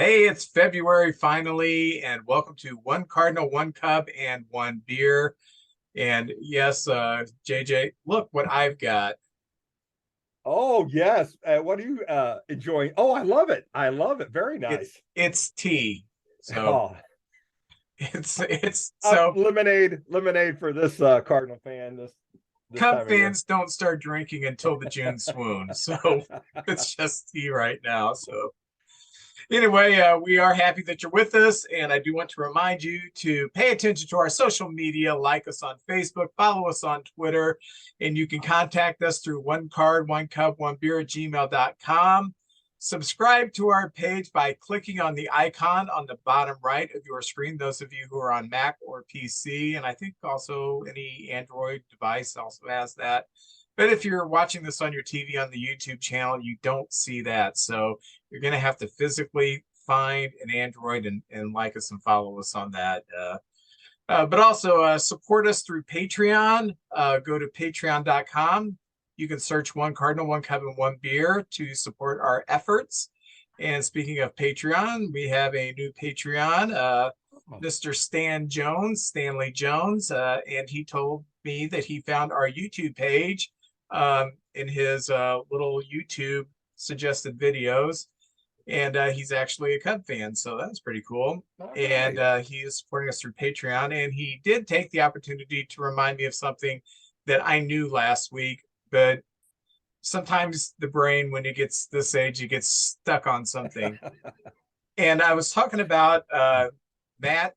Hey, it's February finally, and welcome to One Cardinal, One Cub, and One Beer. And yes, JJ, look what I've got. Oh, yes. What are you enjoying? Oh, I love it. I love it. Very It's nice. it's tea. So Oh, it's so lemonade for this Cardinal fan this Cub time of year. fans don't start drinking until the June swoon. So it's just tea right now. So anyway, we are happy that you're with us, and I do want to remind you to pay attention to our social media, like us on Facebook, follow us on Twitter, and you can contact us through one card, one cup, one beer at gmail.com. Subscribe to our page by clicking on the icon on the bottom right of your screen, those of you who are on Mac or PC, and I think also any Android device also has that. But if you're watching this on your TV on the YouTube channel, you don't see that. So you're going to have to physically find an Android and like us and follow us on that. But also support us through Patreon. Go to patreon.com. You can search One Cardinal, One Cup, and One Beer to support our efforts. And speaking of Patreon, we have a new Patreon, Mr. Stanley Jones, and he told me that he found our YouTube page in his little YouTube suggested videos, and he's actually a Cub fan, so that's pretty cool. All And right. he is supporting us through Patreon, and he did take the opportunity to remind me of something that I knew last week, but sometimes the brain, when it gets this age, it gets stuck on something. And I was talking about Matt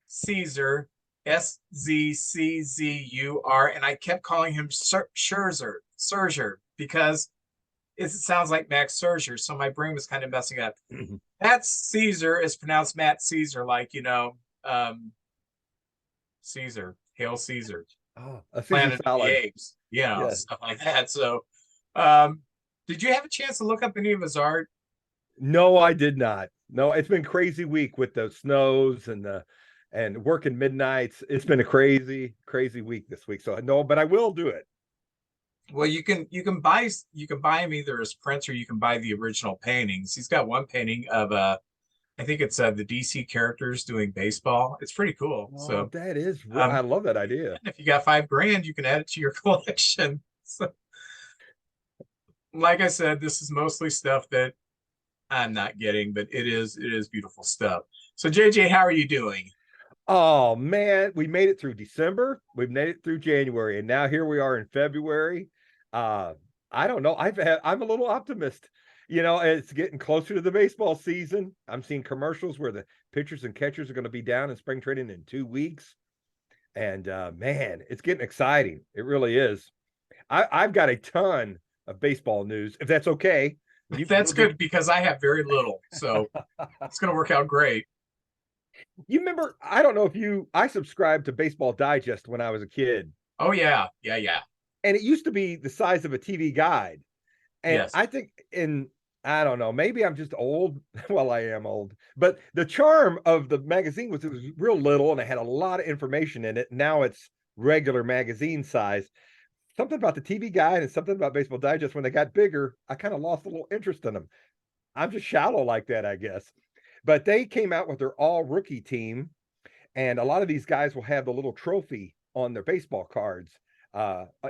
Caesar, Szzczur, and I kept calling him Scherzer, because it sounds like Max Scherzer, so my brain was kind of messing up. Matt Caesar is pronounced Matt Caesar, like Caesar, Hail Caesar, Oh, a Caesar Planet of the salad. Apes, Yes. stuff like that. So, um, did you have a chance to look up any of his art? No, I did not. No, it's been crazy week with the snows and working midnights. It's been a crazy week this week. So no, but I will do it. Well, you can buy him either as prints or you can buy the original paintings. He's got one painting of I think it's the DC characters doing baseball. It's pretty cool. Oh, So, I um, love that idea. if you got 5 grand, you can add it to your collection. So, like I said, this is mostly stuff that I'm not getting, but it is beautiful stuff. So, JJ, how are you doing? Oh man, we made it through December. We've made it through January, and now here we are in February. Uh, I don't know. I'm a little optimist. It's getting closer to the baseball season. I'm seeing commercials where the pitchers and catchers are going to be down in spring training in 2 weeks, and man, it's getting exciting. It really is. I've got a ton of baseball news, if that's okay. That's We'll just good because I have very little, so it's going to work out great. you remember? I don't know if I subscribed to Baseball Digest when I was a kid, Oh yeah, yeah, yeah. and it used to be the size of a TV guide. And Yes. I think I don't know, maybe I'm just old. Well, I am old, but the charm of the magazine was it was real little and it had a lot of information in it. Now it's regular magazine size. Something about the TV guide and something about Baseball Digest when they got bigger, I kind of lost a little interest in them. I'm just shallow like that, I guess. But they came out with their all rookie team, and a lot of these guys will have the little trophy on their baseball cards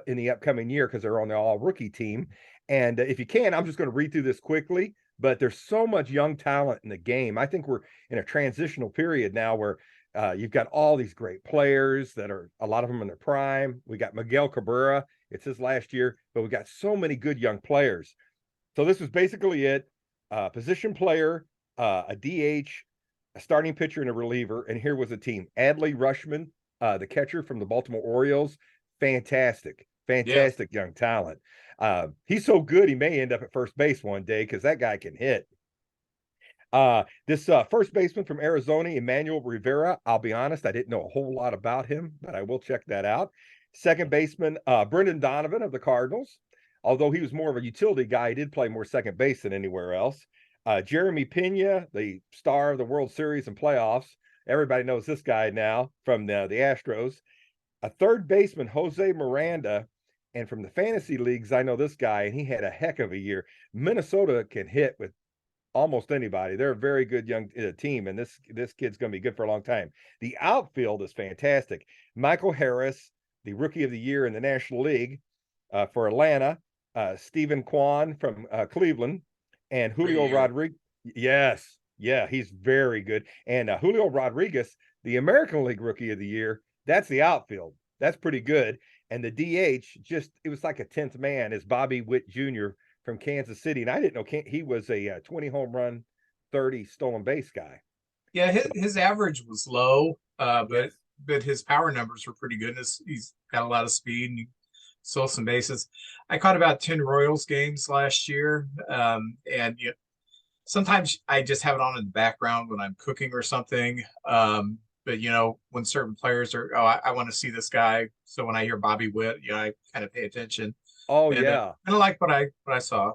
in the upcoming year because they're on the all rookie team. And if you can, I'm just going to read through this quickly. But there's so much young talent in the game. I think we're in a transitional period now where you've got all these great players that are a lot of them in their prime. We got Miguel Cabrera. It's his last year, but we got so many good young players. So this was basically it: position player, a DH, a starting pitcher, and a reliever. And here was the team: Adley Rushman, the catcher from the Baltimore Orioles, fantastic, Yes. fantastic young talent. He's so good he may end up at first base one day because that guy can hit. This first baseman from Arizona, Emmanuel Rivera. I'll be honest, I didn't know a whole lot about him, but I will check that out. Second baseman, Brendan Donovan of the Cardinals. Although he was more of a utility guy, he did play more second base than anywhere else. Jeremy Pena, the star of the World Series and playoffs. Everybody knows this guy now from the Astros. A third baseman, Jose Miranda. And from the fantasy leagues, I know this guy, and he had a heck of a year. Minnesota can hit with almost anybody. They're a very good young team, and this kid's going to be good for a long time. The outfield is fantastic. Michael Harris, the rookie of the year in the National League for Atlanta, Stephen Kwan from Cleveland, and Great Julio year. Rodriguez. Yes, yeah, he's very good. And Julio Rodriguez, the American League rookie of the year, that's the outfield. That's pretty good. And the DH, just it was like a 10th man, is Bobby Witt Jr. from Kansas City. And I didn't know he was a 20 home run, 30 stolen base guy. Yeah, So, his average was low, yes. but his power numbers were pretty good. He's got a lot of speed and he stole some bases. I caught about 10 Royals games last year, and sometimes I just have it on in the background when I'm cooking or something. But when certain players are, oh, I want to see this guy. So when I hear Bobby Witt, I kind of pay attention, Oh and yeah. kind of like what I saw.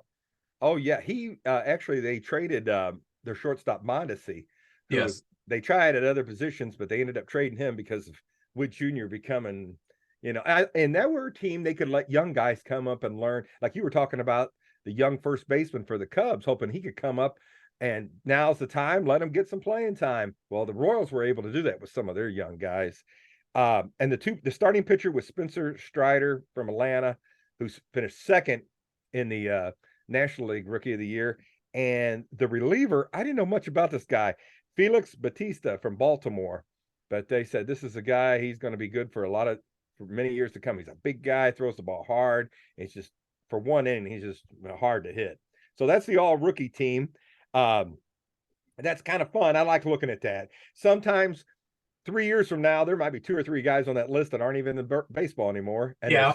Oh yeah. He actually they traded their shortstop Mondesi, who was Yes. they tried at other positions, but they ended up trading him because of Witt Jr. becoming, and that were a team they could let young guys come up and learn. Like you were talking about the young first baseman for the Cubs, hoping he could come up and now's the time, let him get some playing time. Well, the Royals were able to do that with some of their young guys. And the starting pitcher was Spencer Strider from Atlanta, who's finished second in the National League Rookie of the Year. And the reliever, I didn't know much about this guy, Felix Batista from Baltimore, but they said this is a guy he's going to be good for for many years to come. He's a big guy, throws the ball hard. It's just for one inning, he's just hard to hit. So that's the all rookie team. Um, that's kind of fun. I like looking at that. Sometimes 3 years from now, there might be two or three guys on that list that aren't even in baseball anymore. Yeah.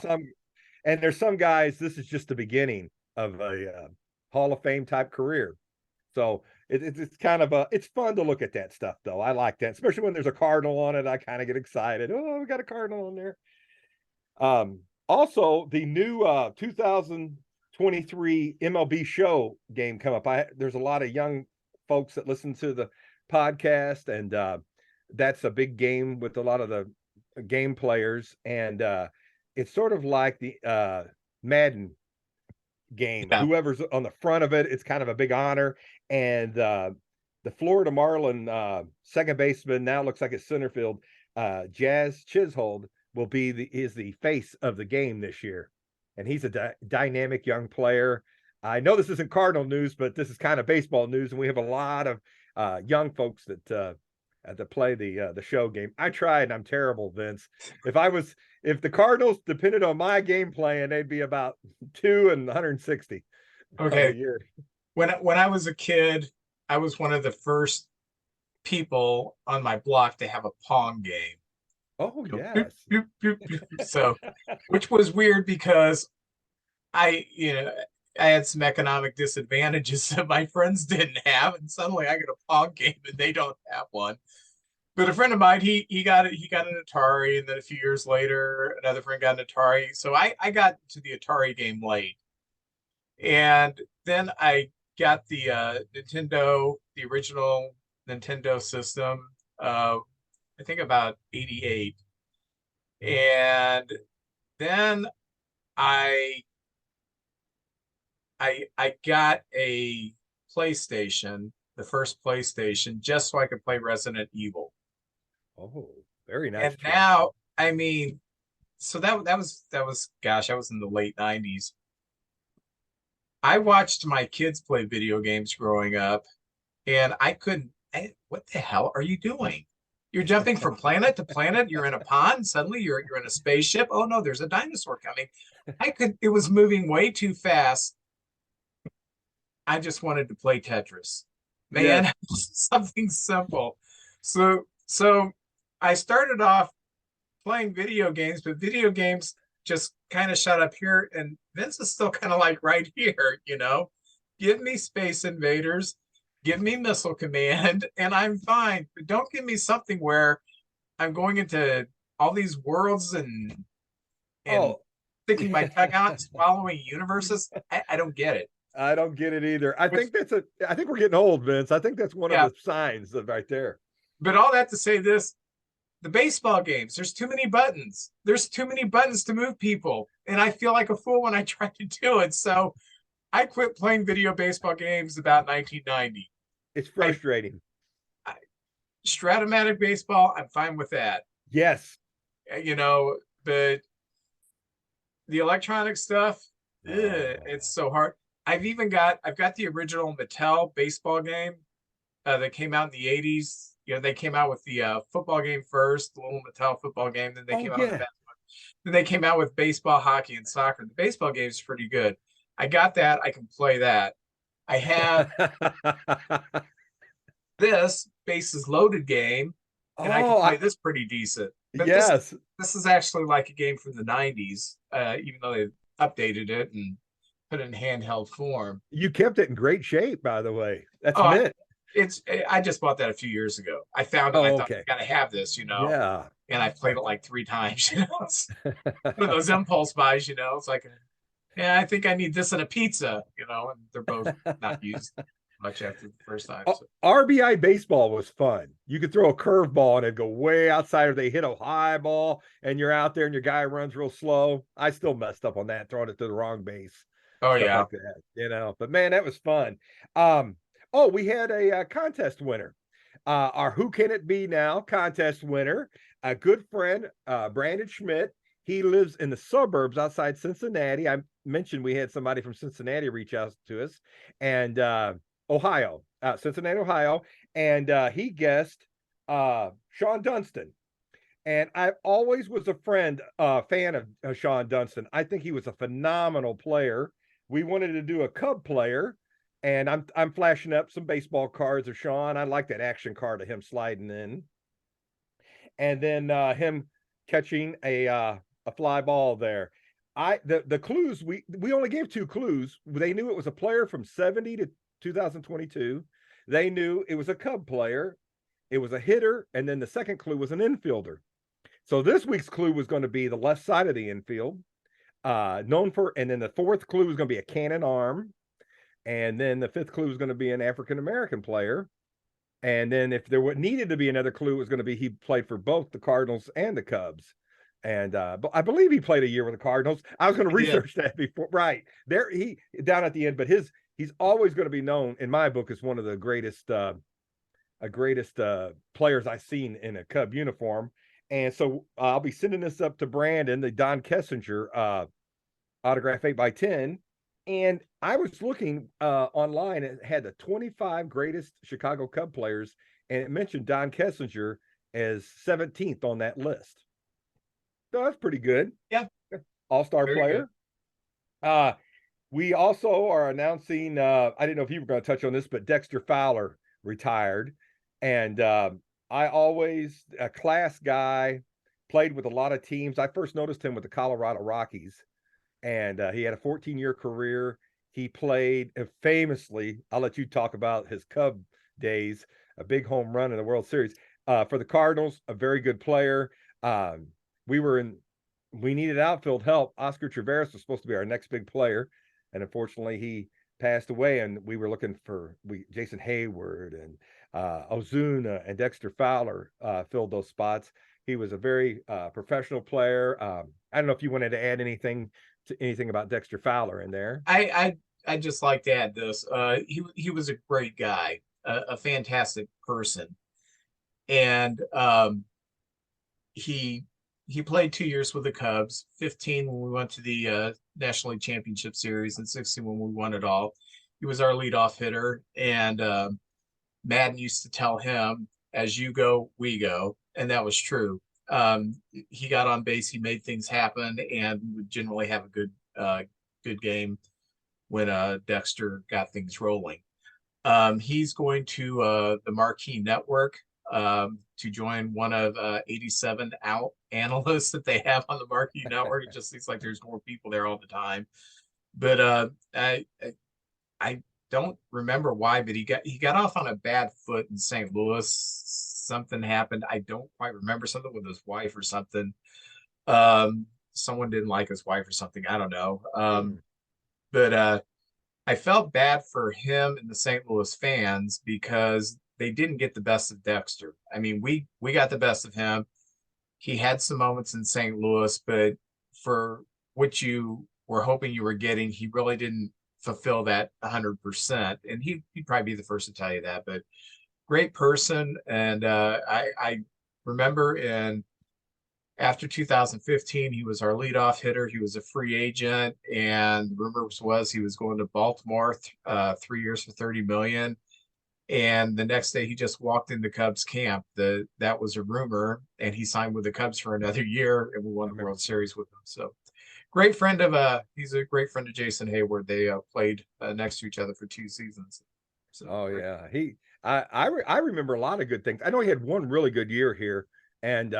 And there's some guys. This is just the beginning of a Hall of Fame type career. So it's kind of it's fun to look at that stuff though. I like that, especially when there's a Cardinal on it. I kind of get excited. Oh, we got a Cardinal on there. Also, the new 2023 MLB show game come up. There's a lot of young folks that listen to the podcast, and that's a big game with a lot of the game players, and it's sort of like the Madden game. Yeah. Whoever's on the front of it, it's kind of a big honor. And the Florida Marlin second baseman now looks like it's center field. Jazz Chishold is the face of the game this year, and he's a dynamic young player. I know this isn't Cardinal news, but this is kind of baseball news, and we have a lot of young folks that play the show game. I tried, and I'm terrible, Vince. If the Cardinals depended on my game playing, they'd be about 2 and 160 on the Okay. year. When I was a kid, I was one of the first people on my block to have a Pong game. Oh You know, boop, yes. boop, boop, boop. So, which was weird because I, you know, I had some economic disadvantages that my friends didn't have, and suddenly I get a Pong game and they don't have one. But a friend of mine, he got an Atari, and then a few years later, another friend got an Atari. So I got to the Atari game late, and then I got the Nintendo, the original Nintendo system. I think about 88. And then I I got a PlayStation, the first PlayStation, just so I could play Resident Evil. Oh, very nice And choice. now, I mean, so that was gosh, I was in the late 90s. I watched my kids play video games growing up, and I couldn't. What the hell are you doing? You're jumping from planet to planet. You're in a pond. Suddenly, you're in a spaceship. Oh no, there's a dinosaur coming. I could. It was moving way too fast. I just wanted to play Tetris, Yes. man. Something simple. So I started off playing video games, but video games just kind of shut up here, and Vince is still kind of like right here. Give me Space Invaders, give me Missile Command, and I'm fine. But don't give me something where I'm going into all these worlds and Oh, sticking my tongue out, swallowing universes. I don't get it. I don't get it either. I Which, think I think we're getting old, Vince. I think that's one of yeah, the signs of right there. but all that to say this, the baseball games, there's too many buttons. There's too many buttons to move people. And I feel like a fool when I try to do it. So I quit playing video baseball games about 1990. It's I, frustrating. I Stratomatic baseball, I'm fine with that. Yes. You know, but the electronic stuff, it's Oh, so hard. I've got the original Mattel baseball game that came out in the 80s. You know, they came out with the football game first, the little Mattel football game, then they oh came out with yeah. then they came out with baseball, hockey, and soccer. The baseball game is pretty good. I got that. I can play that. I have this bases loaded game, and I can Oh, play this pretty decent. But yes. this is actually like a game from the 90s, even though they updated it and put it in handheld form. You kept it in great shape, by the way. That's Oh, mint. I just bought that a few years ago. I found it. I Oh, thought okay. I gotta have this, Yeah. and I've played it like 3 times. It's one of those impulse buys. It's like, yeah, I think I need this and a pizza. And they're both not used much after the first time. So. RBI baseball was fun. You could throw a curveball and it'd go way outside, or they hit a high ball and you're out there and your guy runs real slow. I still messed up on that, throwing it to the wrong base, Oh stuff yeah, like that. But man, that was fun. Oh, we had a contest winner. Our Who Can It Be Now contest winner, a good friend, Brandon Schmidt. He lives in the suburbs outside Cincinnati. I mentioned we had somebody from Cincinnati reach out to us, and Ohio, Cincinnati, Ohio, and he guessed Sean Dunston. And I always was a fan of Sean Dunston. I think he was a phenomenal player. We wanted to do a Cub player, and I'm flashing up some baseball cards of Sean. I like that action card of him sliding in, and then him catching a fly ball there. The clues, we only gave 2 clues. They knew it was a player from 70 to 2022. They knew it was a Cub player. It was a hitter, and then the second clue was an infielder. So this week's clue was going to be the left side of the infield, and then the fourth clue was going to be a cannon arm, and then the fifth clue was going to be an African American player, and then if there needed to be another clue, it was going to be he played for both the Cardinals and the Cubs. And but I believe he played a year with the Cardinals. I was going to I did. research that before. Right there, he down at the end, but he's always going to be known in my book as one of the greatest players I've seen in a Cub uniform. And so I'll be sending this up to Brandon, the Don Kessinger autograph 8x10. And I was looking online, it had the 25 greatest Chicago Cub players, and it mentioned Don Kessinger as 17th on that list. So that's pretty good. Yeah, All-star very good. player. We also are announcing, I didn't know if you were going to touch on this, but Dexter Fowler retired. And a class guy, played with a lot of teams. I first noticed him with the Colorado Rockies, and he had a 14-year career. He played famously, I'll let you talk about his Cub days, a big home run in the World Series. For the Cardinals, a very good player. We needed outfield help. Oscar Traveris was supposed to be our next big player, and unfortunately he passed away, and we were looking for Jason Hayward and Ozuna and Dexter Fowler filled those spots. He was a very professional player. I don't know if you wanted to add anything about Dexter Fowler in there. I just like to add this. He was a great guy, a fantastic person, and he he played 2 years with the Cubs, 15 when we went to the National League Championship Series, and 16 when we won it all. He was our leadoff hitter, and Madden used to tell him, "As you go, we go," and that was true. He got on base, he made things happen, and we would generally have a good game when Dexter got things rolling. He's going to the Marquee Network to join one of 87 out analysts that they have on the Marquee Network. It just seems like there's more people there all the time. But I don't remember why, but he got off on a bad foot in St. Louis. Something happened. I don't quite remember, something with his wife or something. Someone didn't like his wife or something. I don't know. But I felt bad for him and the St. Louis fans because they didn't get the best of Dexter. I mean, we got the best of him. He had some moments in St. Louis, but for what you were hoping you were getting, he really didn't fulfill that 100%. And he'd probably be the first to tell you that, but great person. And I remember after 2015, he was our leadoff hitter. He was a free agent, and the rumors was he was going to Baltimore 3 years for $30 million. And the next day, he just walked into Cubs camp. That was a rumor, and he signed with the Cubs for another year, and we won the World Series with him. So, great friend of he's a great friend of Jason Hayward. They played next to each other for 2 seasons. So, Oh yeah, I remember a lot of good things. I know he had one really good year here, and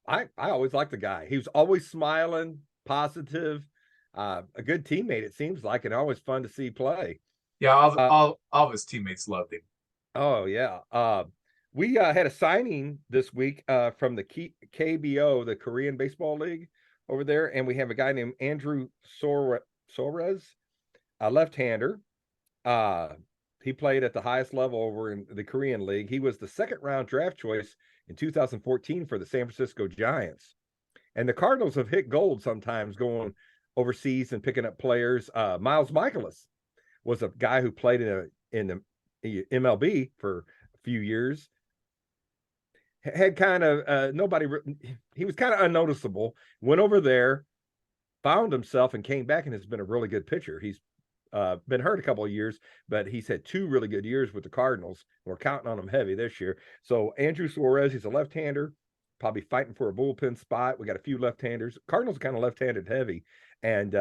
I always liked the guy. He was always smiling, positive, a good teammate. It seems like, and always fun to see play. yeah, Uh, all of his teammates loved him. oh yeah, we had a signing this week from the KBO, the Korean Baseball League over there, and we have a guy named Andrew Soares, a left-hander. He played at the highest level over in the Korean League. He was the second round draft choice in 2014 for the San Francisco Giants. And the Cardinals have hit gold sometimes going overseas and picking up players. Miles Michaelis was a guy who played in the MLB for a few years. Had kind of he was kind of unnoticeable. Went over there, found himself, and came back and has been a really good pitcher. He's been hurt a couple of years, but he's had 2 really good years with the Cardinals. We're counting on him heavy this year. So Andrew Suarez, he's a left-hander, probably fighting for a bullpen spot. We got a few left-handers. Cardinals are kind of left-handed heavy, and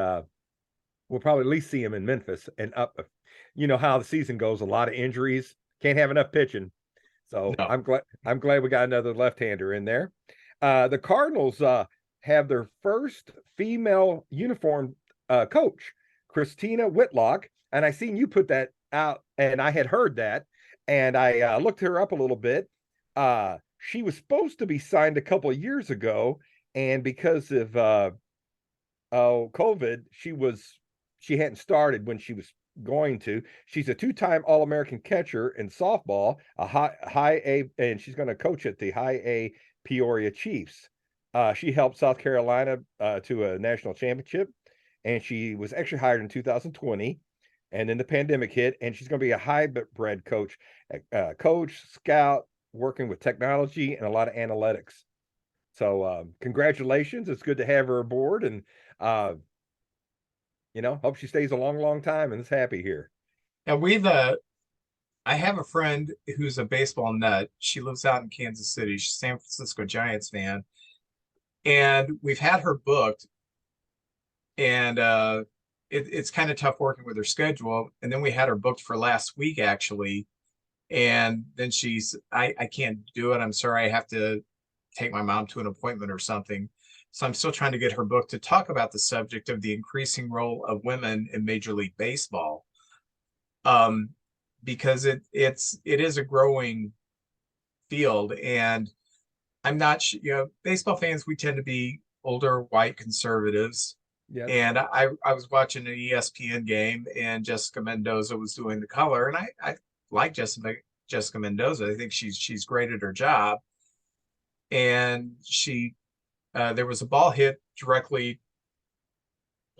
we'll probably at least see him in Memphis and up. You know how the season goes, a lot of injuries, can't have enough pitching. So No. I'm glad we got another left-hander in there. The Cardinals have their first female uniform coach, Christina Whitlock, and I seen you put that out, and I had heard that, and I looked her up a little bit. She was supposed to be signed a couple of years ago, and because of COVID, she hadn't started when she was going to. She's a 2-time All-American catcher in softball, a high A, and she's going to coach at the high A Peoria Chiefs. She helped South Carolina to a national championship, and she was actually hired in 2020, and then the pandemic hit, and she's going to be a hybrid coach, scout, working with technology and a lot of analytics. So congratulations. It's good to have her aboard, and hope she stays a long, long time and is happy here. And I have a friend who's a baseball nut. She lives out in Kansas City. She's a San Francisco Giants fan. And we've had her booked, and it's kind of tough working with her schedule. And then we had her booked for last week, actually. And then I can't do it. I'm sorry. I have to take my mom to an appointment or something. So I'm still trying to get her book to talk about the subject of the increasing role of women in Major League Baseball. Because it is a growing field, and I'm not sure, baseball fans, we tend to be older white conservatives. Yeah. And I was watching an ESPN game, and Jessica Mendoza was doing the color, and I like Jessica Mendoza. I think she's great at her job. And there was a ball hit directly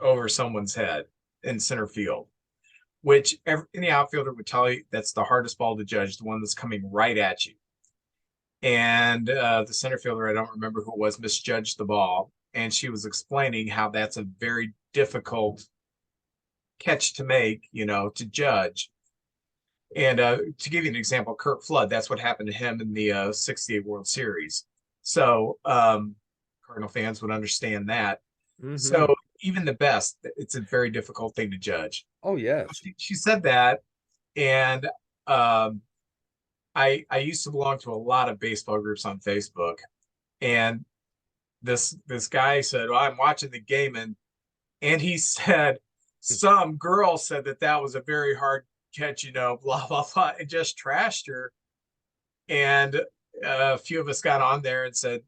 over someone's head in center field, which any outfielder would tell you that's the hardest ball to judge, the one that's coming right at you. And the center fielder, I don't remember who it was, misjudged the ball. And she was explaining how that's a very difficult catch to make, to judge. And to give you an example, Kurt Flood, that's what happened to him in the 68 World Series. So Cardinal fans would understand that. Mm-hmm. So even the best, it's a very difficult thing to judge. Oh, yes. She said that. And I used to belong to a lot of baseball groups on Facebook, and this guy said, well, I'm watching the game, and he said some girl said that was a very hard catch, blah blah blah, and just trashed her. And a few of us got on there and said,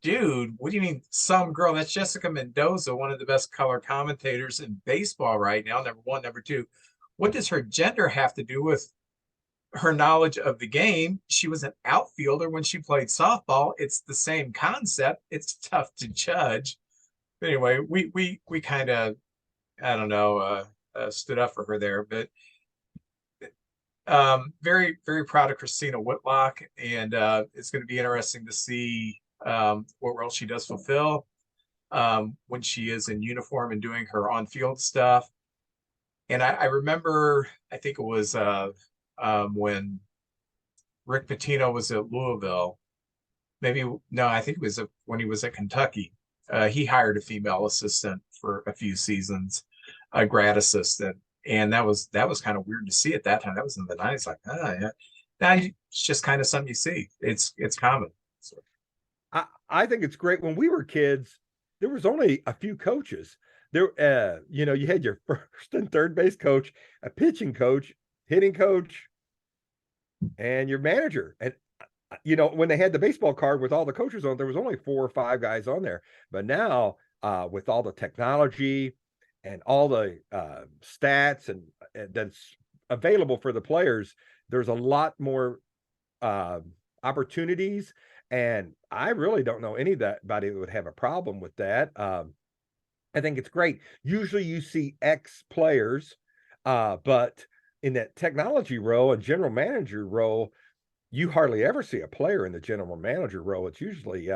dude, what do you mean some girl? That's Jessica Mendoza, one of the best color commentators in baseball right now, number one. Number two, what does her gender have to do with her knowledge of the game? She was an outfielder when she played softball. It's the same concept. It's tough to judge. But anyway, we kind of, I don't know, stood up for her there. But very, very proud of Christina Whitlock, and it's going to be interesting to see what role she does fulfill when she is in uniform and doing her on-field stuff. And I remember, I think it was when Rick Pitino was at Louisville. Maybe no, I think it was when he was at Kentucky. He hired a female assistant for a few seasons, a grad assistant, and that was kind of weird to see at that time. That was in the 90s. Like, yeah. Now it's just kind of something you see. It's common. So. I think it's great. When we were kids, there was only a few coaches. There, you had your first and third base coach, a pitching coach, hitting coach, and your manager. And when they had the baseball card with all the coaches on, there was only 4 or 5 guys on there. But now, with all the technology and all the stats and that's available for the players, there's a lot more opportunities. And I really don't know anybody that would have a problem with that. I think it's great. Usually you see ex players, but in that technology role and general manager role, you hardly ever see a player in the general manager role. It's usually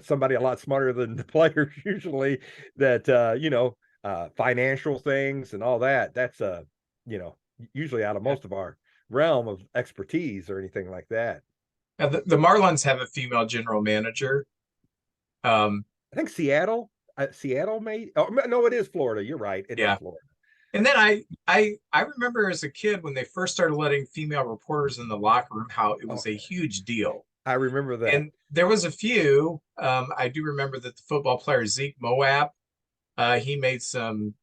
somebody a lot smarter than the players usually that, financial things and all that. That's, usually out of most of our realm of expertise or anything like that. Now, the Marlins have a female general manager. I think Seattle may. Oh, no, it is Florida. You're right. It is Florida. And then I remember as a kid when they first started letting female reporters in the locker room, how it was a huge deal. I remember that. And there was a few. I do remember that the football player Zeke Moab, he made some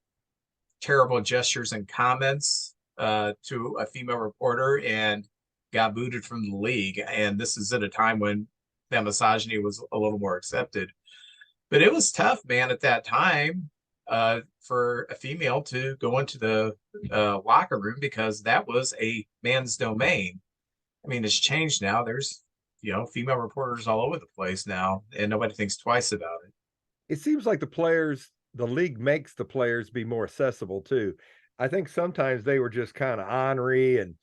terrible gestures and comments to a female reporter and got booted from the league. And this is at a time when that misogyny was a little more accepted. But it was tough, man, at that time for a female to go into the locker room because that was a man's domain. I mean, it's changed now. There's, female reporters all over the place now, and nobody thinks twice about it. It seems like the league makes the players be more accessible too. I think sometimes they were just kind of ornery and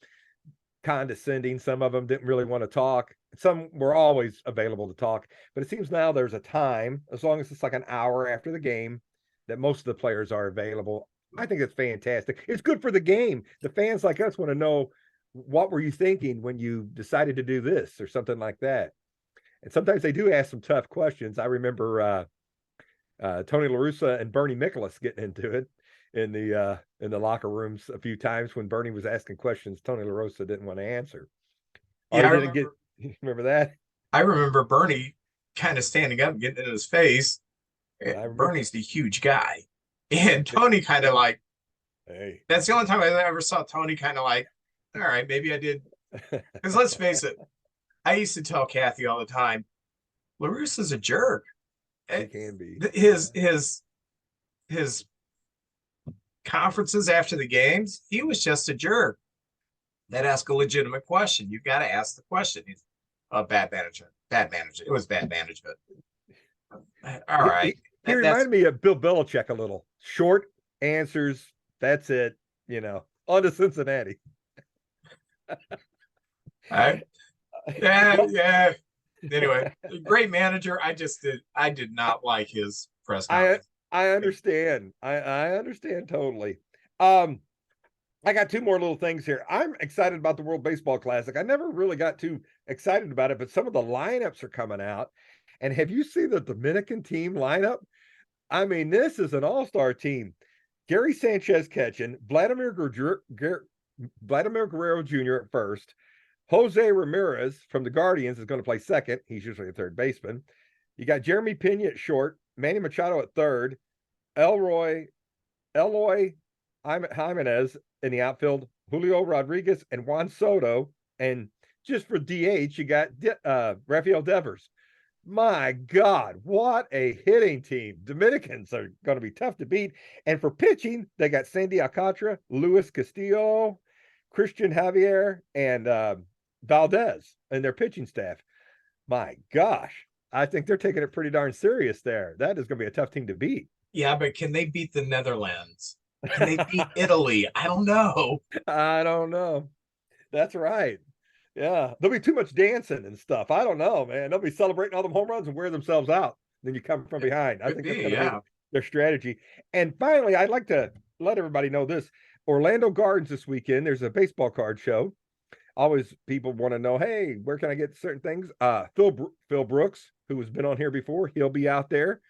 condescending. Some of them didn't really want to talk. Some were always available to talk, but it seems now there's a time, as long as it's like an hour after the game, that most of the players are available. I think it's fantastic. It's good for the game. The fans like us want to know, what were you thinking when you decided to do this or something like that? And sometimes they do ask some tough questions. I remember Tony La Russa and Bernie Miklasz getting into it in the locker rooms a few times when Bernie was asking questions Tony La Russa didn't want to answer. Yeah, Remember that? I remember Bernie kind of standing up and getting in his face. Bernie's the huge guy. And Tony kind of like, hey. That's the only time I ever saw Tony kind of like, all right, maybe I did. Because let's face it, I used to tell Kathy all the time, La Russa's a jerk. He can be. His conferences after the games, he was just a jerk. That ask a legitimate question. You've got to ask the question. He's bad management. It was bad management. All right. He reminded me of Bill Belichick a little. Short answers. That's it. On to Cincinnati. Yeah. Anyway, great manager. I did not like his press conference. I understand. I understand totally. I got 2 more little things here. I'm excited about the World Baseball Classic. I never really got too excited about it, but some of the lineups are coming out. And have you seen the Dominican team lineup? I mean, this is an all-star team. Gary Sanchez catching, Vladimir Guerrero Jr. at first. Jose Ramirez from the Guardians is going to play second. He's usually a third baseman. You got Jeremy Pena at short, Manny Machado at third, Eloy Jimenez in the outfield, Julio Rodriguez and Juan Soto. And just for DH, you got Rafael Devers. My God, what a hitting team. Dominicans are going to be tough to beat. And for pitching, they got Sandy Alcantara, Luis Castillo, Christian Javier, and Valdez and their pitching staff. My gosh, I think they're taking it pretty darn serious there. That is going to be a tough team to beat. Yeah, but can they beat the Netherlands? Can they beat Italy? I don't know. I don't know. That's right. Yeah, there'll be too much dancing and stuff. I don't know, man. They'll be celebrating all the home runs and wear themselves out. Then you come from It behind. I could think that's be, going to be yeah. their strategy. And finally, I'd like to let everybody know this: Orlando Gardens this weekend. There's a baseball card show. Always people want to know, hey, where can I get certain things? Phil Brooks, who has been on here before, he'll be out there.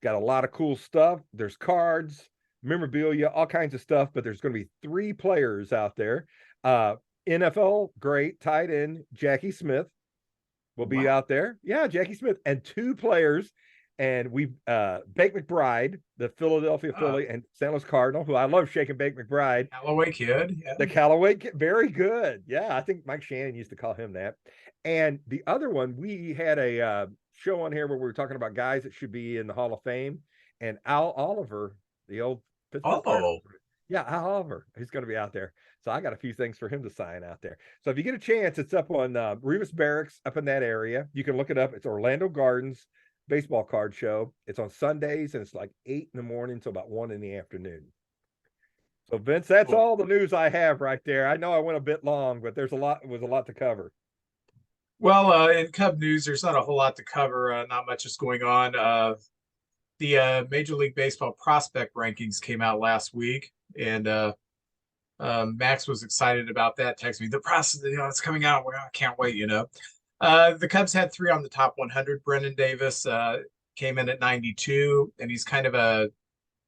Got a lot of cool stuff. There's cards, memorabilia, all kinds of stuff, but there's going to be 3 players out there. Uh, NFL great tight end Jackie Smith will be Wow. out there. Yeah, Jackie Smith and 2 players. And we Bake McBride, the Philadelphia Philly, and St. Louis Cardinal, who I love shaking Bake McBride. Callaway kid. Yeah. The Callaway kid, very good. Yeah, I think Mike Shannon used to call him that. And the other one, we had a show on here where we were talking about guys that should be in the Hall of Fame. And Al Oliver, the old Pittsburgh Pirate. Oh, Yeah, Al Oliver, he's going to be out there. So I got a few things for him to sign out there. So if you get a chance, it's up on Remus Barracks up in that area. You can look it up. It's Orlando Gardens baseball card show. It's on Sundays and it's like 8 in the morning to about 1 in the afternoon. So Vince, that's cool. all the news I have right there. I know I went a bit long, but there's a lot. It was a lot to cover. Well, in Cub news, there's not a whole lot to cover. Not much is going on. The Major League Baseball prospect rankings came out last week, and Max was excited about that. Texted me, the process, it's coming out. Well, I can't wait. The Cubs had 3 on the top 100. Brendan Davis came in at 92, and he's kind of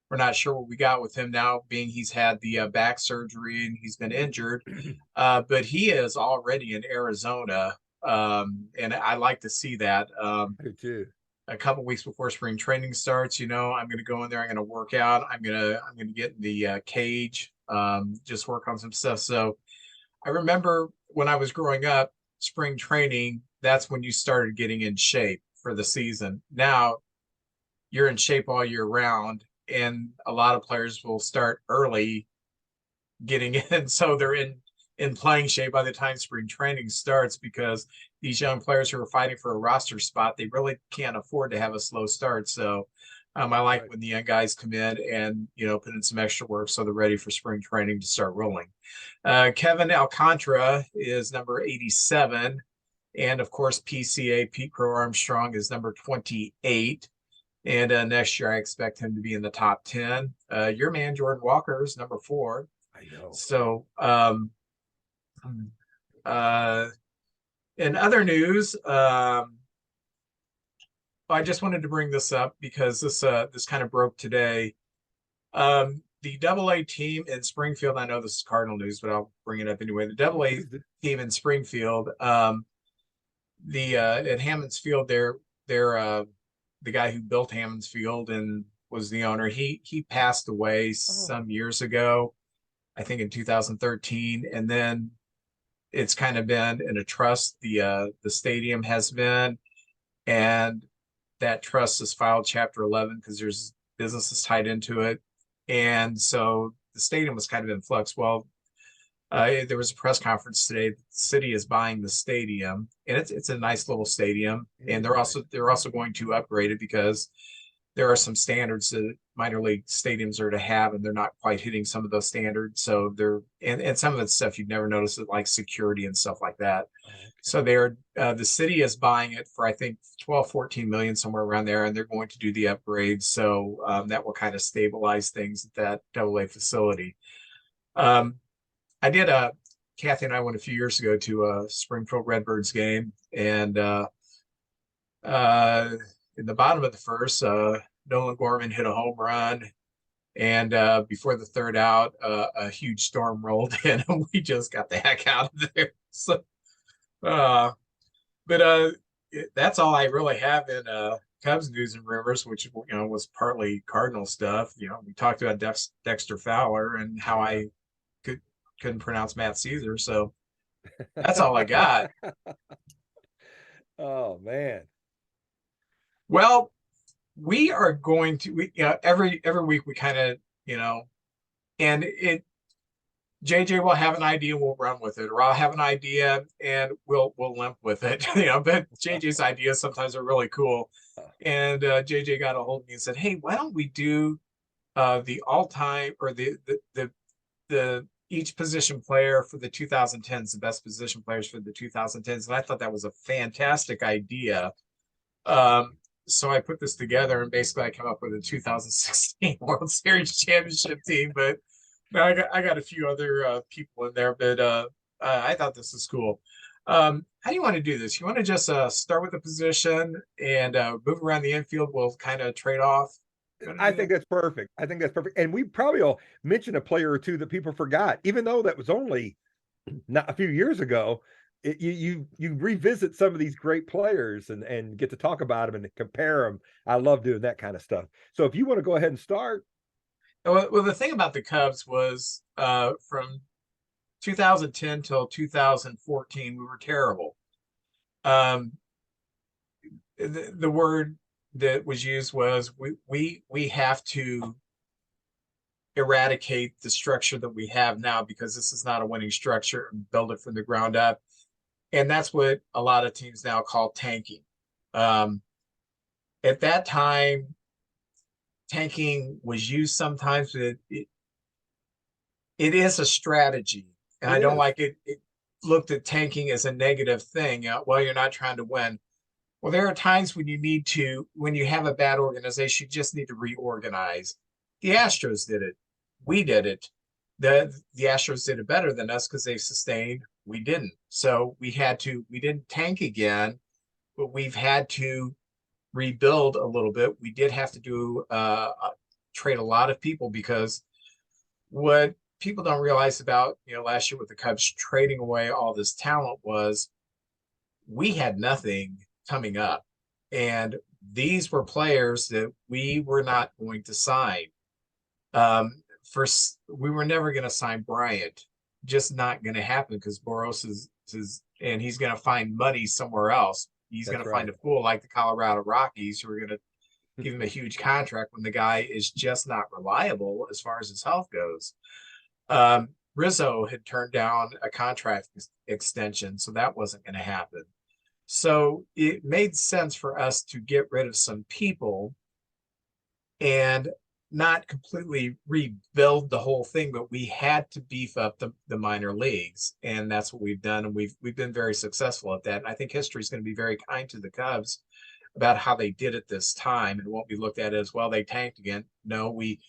we're not sure what we got with him now, being he's had the back surgery and he's been injured. But he is already in Arizona, and I like to see that. I do too. A couple weeks before spring training starts, I'm going to go in there. I'm going to work out. I'm going to get in the cage, just work on some stuff. So I remember when I was growing up, spring training, that's when you started getting in shape for the season. Now you're in shape all year round, and a lot of players will start early getting in, so they're in playing shape by the time spring training starts, because these young players who are fighting for a roster spot, they really can't afford to have a slow start. So I like when the young guys come in and put in some extra work so they're ready for spring training to start rolling. Kevin Alcantara is number 87, and of course PCA Pete Crow Armstrong is number 28. And next year, I expect him to be in the top 10. Your man, Jordan Walker, is number 4. I know. So, in other news, I just wanted to bring this up because this kind of broke today. The AA team in Springfield, I know this is Cardinal news, but I'll bring it up anyway. The AA team in Springfield, at Hammond's Field, they're the guy who built Hammond's Field and was the owner. He passed away some years ago, I think in 2013, and then it's kind of been in a trust. The stadium has been, and that trust has filed Chapter 11 because there's businesses tied into it, and so the stadium was kind of in flux. Well, there was a press conference today. The city is buying the stadium, and it's a nice little stadium. And they're also going to upgrade it because there are some standards that minor league stadiums are to have, and they're not quite hitting some of those standards. So and some of it's stuff you'd never notice, it like security and stuff like that. Okay. So the city is buying it for I think 12-14 million, somewhere around there, and they're going to do the upgrades. So that will kind of stabilize things at that AA facility. I did Kathy and I went a few years ago to a Springfield Redbirds game, and in the bottom of the first, Nolan Gorman hit a home run, and before the third out, a huge storm rolled in, and we just got the heck out of there. So, but that's all I really have in Cubs news and rumors, which was partly Cardinal stuff. We talked about Dexter Fowler and how I couldn't pronounce Matt Caesar, so that's all I got. Oh man. Well, we are going to every week we kind of and JJ will have an idea, we'll run with it, or I'll have an idea and we'll limp with it. But JJ's ideas sometimes are really cool. And JJ got a hold of me and said, hey, why don't we do the all-time or the each position player for the 2010s, the best position players for the 2010s, and I thought that was a fantastic idea. So I put this together, and basically I came up with a 2016 World Series championship team. But no, I got a few other people in there, but I thought this was cool. How do you want to do this? You want to just start with a position and move around the infield? We'll kind of trade off. I think that's perfect. I think that's perfect. And we probably will mention a player or two that people forgot, even though that was only not a few years ago. You revisit some of these great players and get to talk about them and compare them. I love doing that kind of stuff. So if you want to go ahead and start. Well, the thing about the Cubs was from 2010 till 2014, we were terrible. Um, the word that was used was we have to eradicate the structure that we have now, because this is not a winning structure, and build it from the ground up. And that's what a lot of teams now call tanking. At that time, tanking was used sometimes, but it is a strategy. And I don't like it. It looked at tanking as a negative thing. Well, you're not trying to win. Well, there are times when when you have a bad organization, you just need to reorganize. The Astros did it. We did it. The Astros did it better than us because they sustained. We didn't. So we didn't tank again, but we've had to rebuild a little bit. We did have to trade a lot of people, because what people don't realize about, last year with the Cubs trading away all this talent was we had nothing coming up. And these were players that we were not going to sign. First, we were never going to sign Bryant. Just not going to happen, because Boros is and he's going to find money somewhere else. He's going to find a pool like the Colorado Rockies, who are going to give him a huge contract when the guy is just not reliable as far as his health goes. Rizzo had turned down a contract extension, so that wasn't going to happen. So it made sense for us to get rid of some people and not completely rebuild the whole thing, but we had to beef up the minor leagues, and that's what we've done, and we've been very successful at that. And I think history is going to be very kind to the Cubs about how they did it this time, and won't be looked at as, well, they tanked again. No, we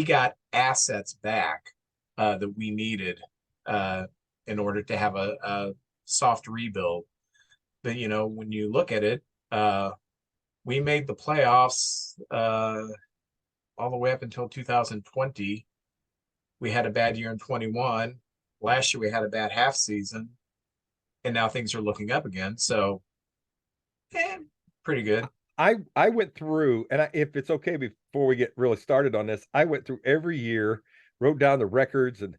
got assets back that we needed in order to have a soft rebuild. But when you look at it, we made the playoffs all the way up until 2020. We had a bad year in 21. Last year we had a bad half season, and now things are looking up again. So, pretty good. I went through, and if it's okay, before we get really started on this, I went through every year, wrote down the records and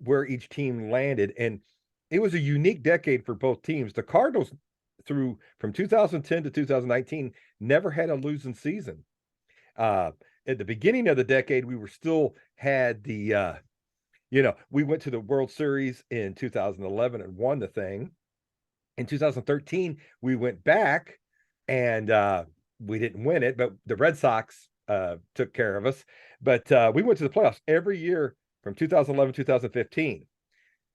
where each team landed, and it was a unique decade for both teams. The Cardinals, from 2010 to 2019, never had a losing season. At the beginning of the decade, we had the, we went to the World Series in 2011 and won the thing. In 2013, we went back and we didn't win it, but the Red Sox took care of us. But we went to the playoffs every year from 2011, 2015.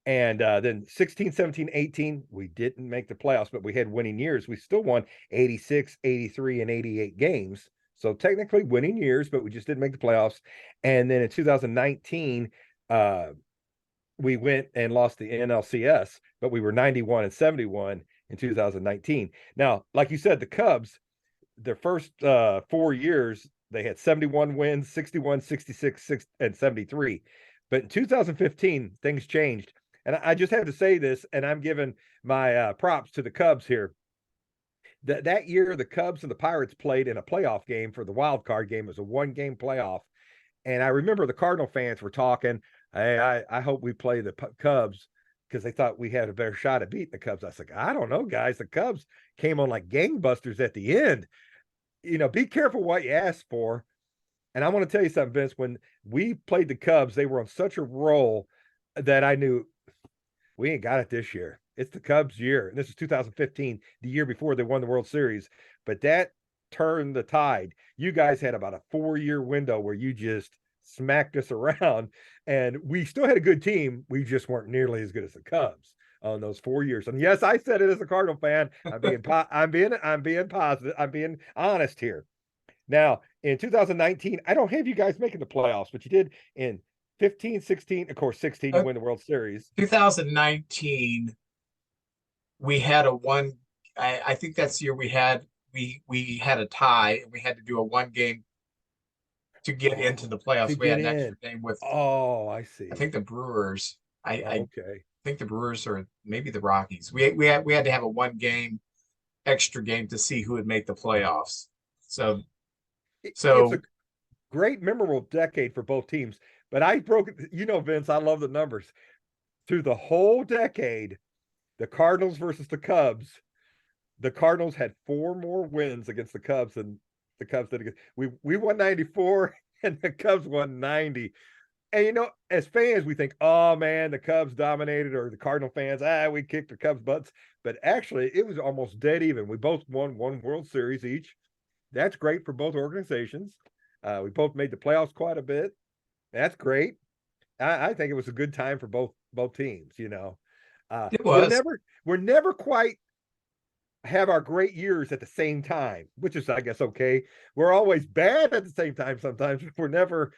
And then 16, 17, 18, we didn't make the playoffs, but we had winning years. We still won 86, 83, and 88 games. So technically winning years, but we just didn't make the playoffs. And then in 2019, we went and lost the NLCS, but we were 91 and 71 in 2019. Now, like you said, the Cubs, their first 4 years, they had 71 wins, 61, 66, and 73. But in 2015, things changed. And I just have to say this, and I'm giving my props to the Cubs here. That year, the Cubs and the Pirates played in a playoff game for the wild card game. It was a 1-game playoff. And I remember the Cardinal fans were talking, hey, I hope we play the Cubs, because they thought we had a better shot at beating the Cubs. I was like, I don't know, guys. The Cubs came on like gangbusters at the end. Be careful what you ask for. And I want to tell you something, Vince. When we played the Cubs, they were on such a roll that I knew we ain't got it this year. It's the Cubs' year. And this is 2015, the year before they won the World Series. But that turned the tide. You guys had about a 4-year window where you just smacked us around, and we still had a good team. We just weren't nearly as good as the Cubs on those 4 years. And yes, I said it as a Cardinal fan. I'm being positive. I'm being honest here. Now, in 2019, I don't have you guys making the playoffs, but you did in 15, 16, of course, 16, you win the World Series. 2019, we had a one. I think that's the year we had a tie, and we had to do a one game to get into the playoffs. We had an extra game with. Oh, I see. I think the Brewers. I Okay. think the Brewers or maybe the Rockies. We had to have a one game extra game to see who would make the playoffs. So It's a so great, memorable decade for both teams. But I broke it. You know, Vince, I love the numbers. Through the whole decade, the Cardinals versus the Cubs, the Cardinals had 4 more wins against the Cubs than the Cubs did against. We won 94 and the Cubs won 90. And you know, as fans, we think, oh man, the Cubs dominated, or the Cardinal fans, we kicked the Cubs' butts. But actually, it was almost dead even. We both won 1 World Series each. That's great for both organizations. We both made the playoffs quite a bit. That's great. I think it was a good time for both teams. You know, it was. we're never quite have our great years at the same time, which is, I guess, okay. We're always bad at the same time sometimes. We're never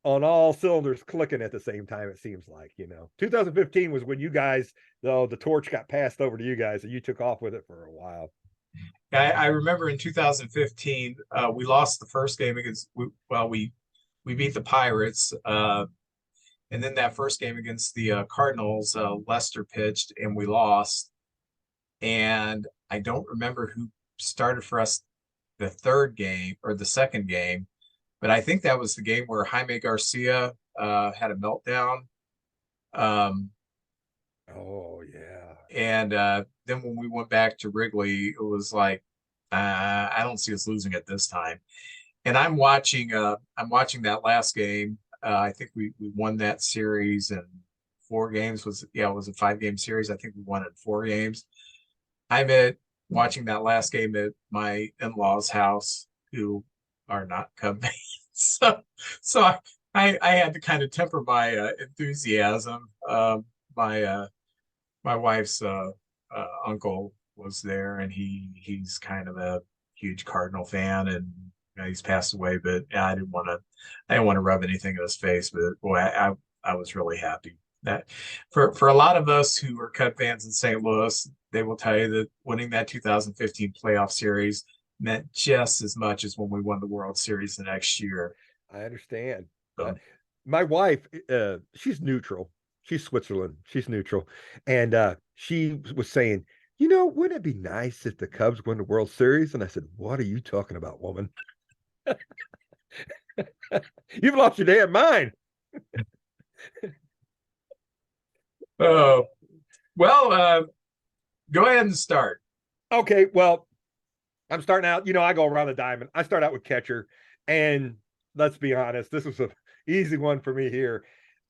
on all cylinders clicking at the same time, it seems like. 2015 was when you guys, though, the torch got passed over to you guys and you took off with it for a while. I remember in 2015, we lost the first game against. We beat the Pirates, and then that first game against the Cardinals, Lester pitched and we lost. And I don't remember who started for us the third game or the second game, but I think that was the game where Jaime Garcia had a meltdown. Oh yeah. And then when we went back to Wrigley, it was like, I don't see us losing it this time. And I'm watching that last game. I think we won that series in 4 games. It was a 5-game series. I think we won it in 4 games. I'm watching that last game at my in-laws' house, who are not Cub fans. So I had to kind of temper my enthusiasm. My wife's uncle was there, and he's kind of a huge Cardinal fan, and he's passed away. But I didn't want to rub anything in his face. But boy, I was really happy that for a lot of us who are Cub fans in St. Louis, they will tell you that winning that 2015 playoff series meant just as much as when we won the World Series the next year. I understand. My wife, she's neutral. She's Switzerland. She's neutral. And she was saying, wouldn't it be nice if the Cubs won the World Series? And I said, what are you talking about, woman? You've lost your damn mind. Oh, well, go ahead and start. Okay, well, I'm starting out. I go around the diamond. I start out with catcher, and let's be honest, this was an easy one for me here.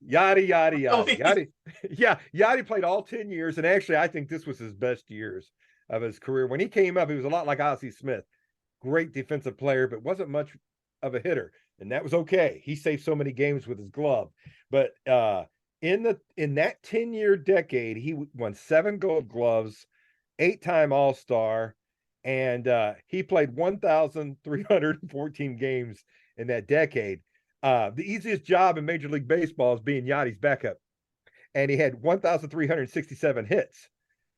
Yachty, yachty, yachty, yachty. Yeah, Yachty played all 10 years, and actually, I think this was his best years of his career. When he came up, he was a lot like Ozzie Smith. Great defensive player, but wasn't much of a hitter, and that was okay. He saved so many games with his glove. But in that 10-year decade, he won 7 Gold Gloves, 8-time All-Star, and he played 1,314 games in that decade. The easiest job in Major League Baseball is being Yachty's backup, and he had 1,367 hits.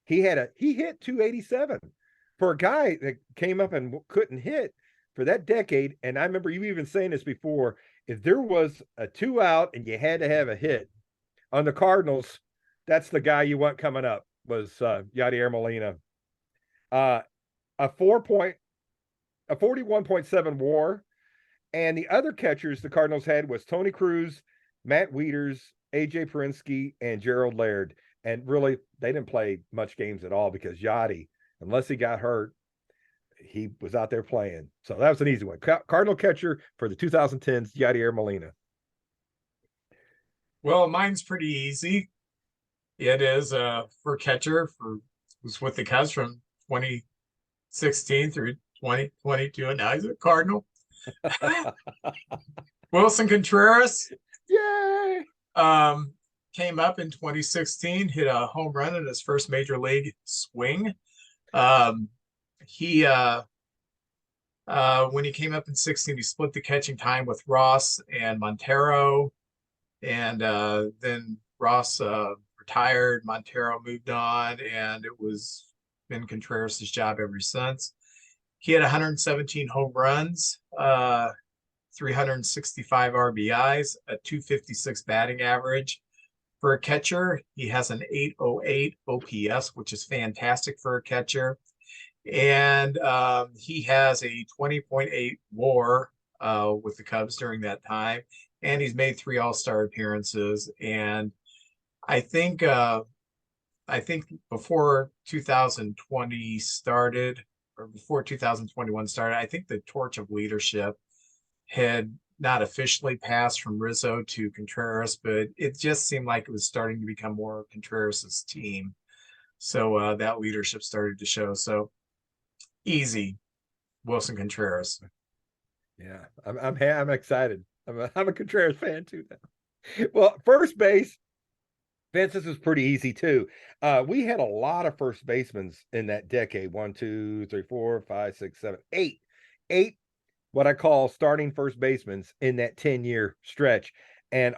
He hit 287 for a guy that came up and couldn't hit for that decade. And I remember you even saying this before: if there was a 2 out and you had to have a hit on the Cardinals, that's the guy you want coming up. Was Yadier Molina. A 41.7 WAR. And the other catchers the Cardinals had was Tony Cruz, Matt Wieters, AJ Perinsky, and Gerald Laird. And really, they didn't play much games at all because Yachty, unless he got hurt, he was out there playing. So that was an easy one. Cardinal catcher for the 2010s, Yadier Molina. Well, mine's pretty easy. It is for catcher was with the Cubs from 2016 through 2022, and now he's a Cardinal. Wilson Contreras Yay! came up in 2016, hit a home run in his first major league swing. He when he came up in 16, he split the catching time with Ross and Montero, and then Ross retired, Montero moved on, and it was been Contreras' job ever since. He had 117 home runs, 365 RBIs, a 256 batting average. For a catcher, he has an 808 OPS, which is fantastic for a catcher. And he has a 20.8 WAR with the Cubs during that time. And he's made 3 All-Star appearances. And I think before 2020 started, or before 2021 started, I think the torch of leadership had not officially passed from Rizzo to Contreras, but it just seemed like it was starting to become more Contreras' team. So that leadership started to show. So easy, Wilson Contreras. Yeah, I'm excited. I'm a Contreras fan too now. Well, first base, Vince, this is pretty easy too. We had a lot of first basemen in that decade. 1, 2, 3, 4, 5, 6, 7, 8. 8 what I call starting first basemen in that 10-year stretch. And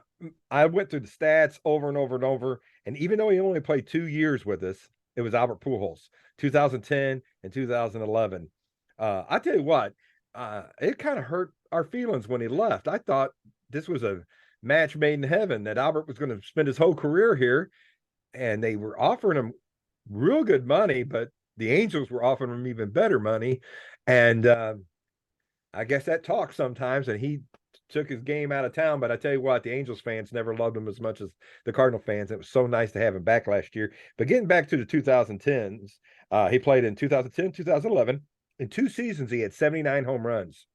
I went through the stats over and over and over. And even though he only played 2 years with us, it was Albert Pujols, 2010 and 2011. I tell you what, it kind of hurt our feelings when he left. I thought this was a match made in heaven, that Albert was going to spend his whole career here, and they were offering him real good money, but the Angels were offering him even better money. And I guess that talks sometimes, and he took his game out of town. But I tell you what, the Angels fans never loved him as much as the Cardinal fans. It was so nice to have him back last year. But getting back to the 2010s, he played in 2010, 2011. In 2 seasons, he had 79 home runs.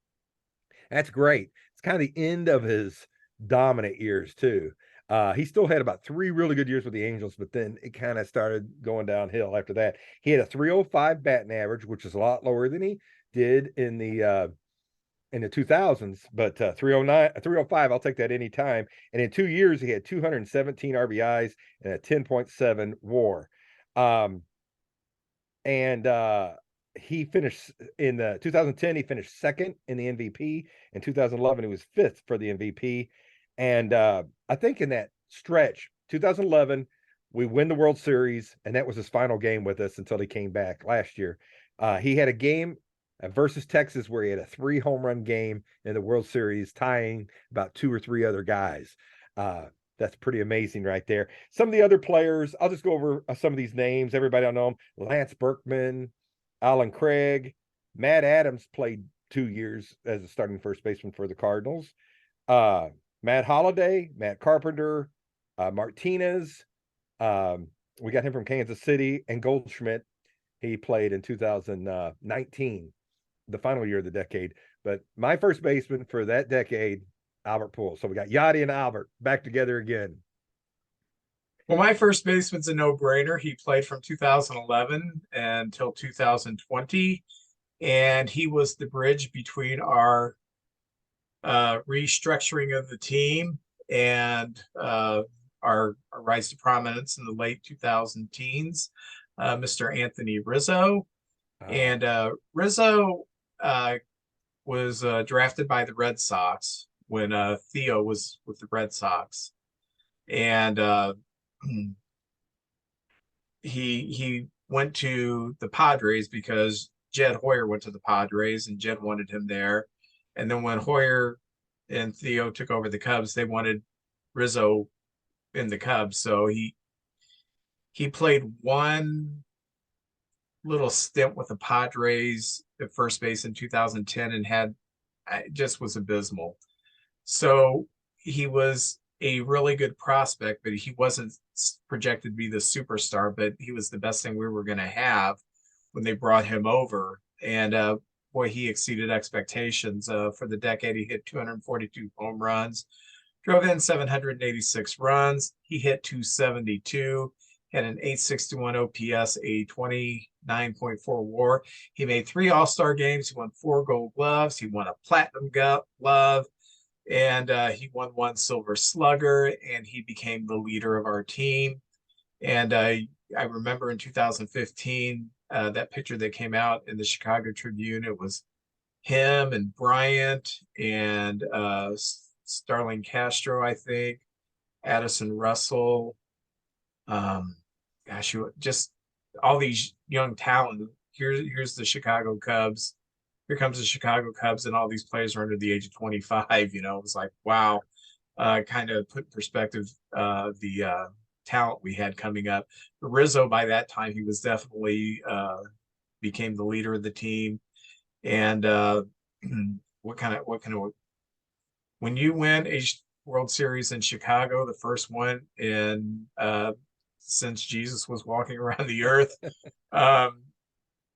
That's great. It's kind of the end of his dominant years too. He still had about 3 really good years with the Angels, but then it kind of started going downhill after that. He had a 305 batting average, which is a lot lower than he did in the 2000s, but 309, 305, I'll take that any time. And in 2 years, he had 217 RBIs and a 10.7 WAR. He finished in the 2010, he finished second in the MVP. In 2011, he was 5th for the MVP. And I think in that stretch, 2011, we win the World Series, and that was his final game with us until he came back last year. He had a game versus Texas where he had a 3 home run game in the World Series, tying about 2 or 3 other guys. That's pretty amazing right there. Some of the other players, I'll just go over some of these names. Everybody will know them. Lance Berkman, Alan Craig, Matt Adams played 2 years as a starting first baseman for the Cardinals. Matt Holliday, Matt Carpenter, Martinez. We got him from Kansas City, and Goldschmidt. He played in 2019, the final year of the decade. But my first baseman for that decade, Albert Pujols. So we got Yachty and Albert back together again. Well, my first baseman's a no-brainer. He played from 2011 until 2020, and he was the bridge between our restructuring of the team and our rise to prominence in the late 2000 teens, Mr. Anthony Rizzo. And Rizzo was drafted by the Red Sox when Theo was with the Red Sox. And he went to the Padres because Jed Hoyer went to the Padres and Jed wanted him there. And then when Hoyer and Theo took over the Cubs, they wanted Rizzo in the Cubs. So he played 1 little stint with the Padres at first base in 2010 and just was abysmal. So he was a really good prospect, but he wasn't projected to be the superstar, but he was the best thing we were going to have when they brought him over. And boy, he exceeded expectations. For the decade, he hit 242 home runs, drove in 786 runs. He hit 272. had an 861 OPS, a 29.4 WAR. He made 3 All-Star games. He won 4 Gold Gloves. He won a Platinum Glove, and he won 1 Silver Slugger, and he became the leader of our team. And I remember in 2015, that picture that came out in the Chicago Tribune. It was him and Bryant and Starling Castro, I think, Addison Russell. Gosh, just all these young talent. Here's the Chicago Cubs. Here comes the Chicago Cubs, and all these players are under the age of 25. You know, it was like, wow, kind of put in perspective the talent we had coming up. Rizzo, by that time, he was definitely became the leader of the team. And what kind of when you win a World Series in Chicago, the first one in since Jesus was walking around the earth,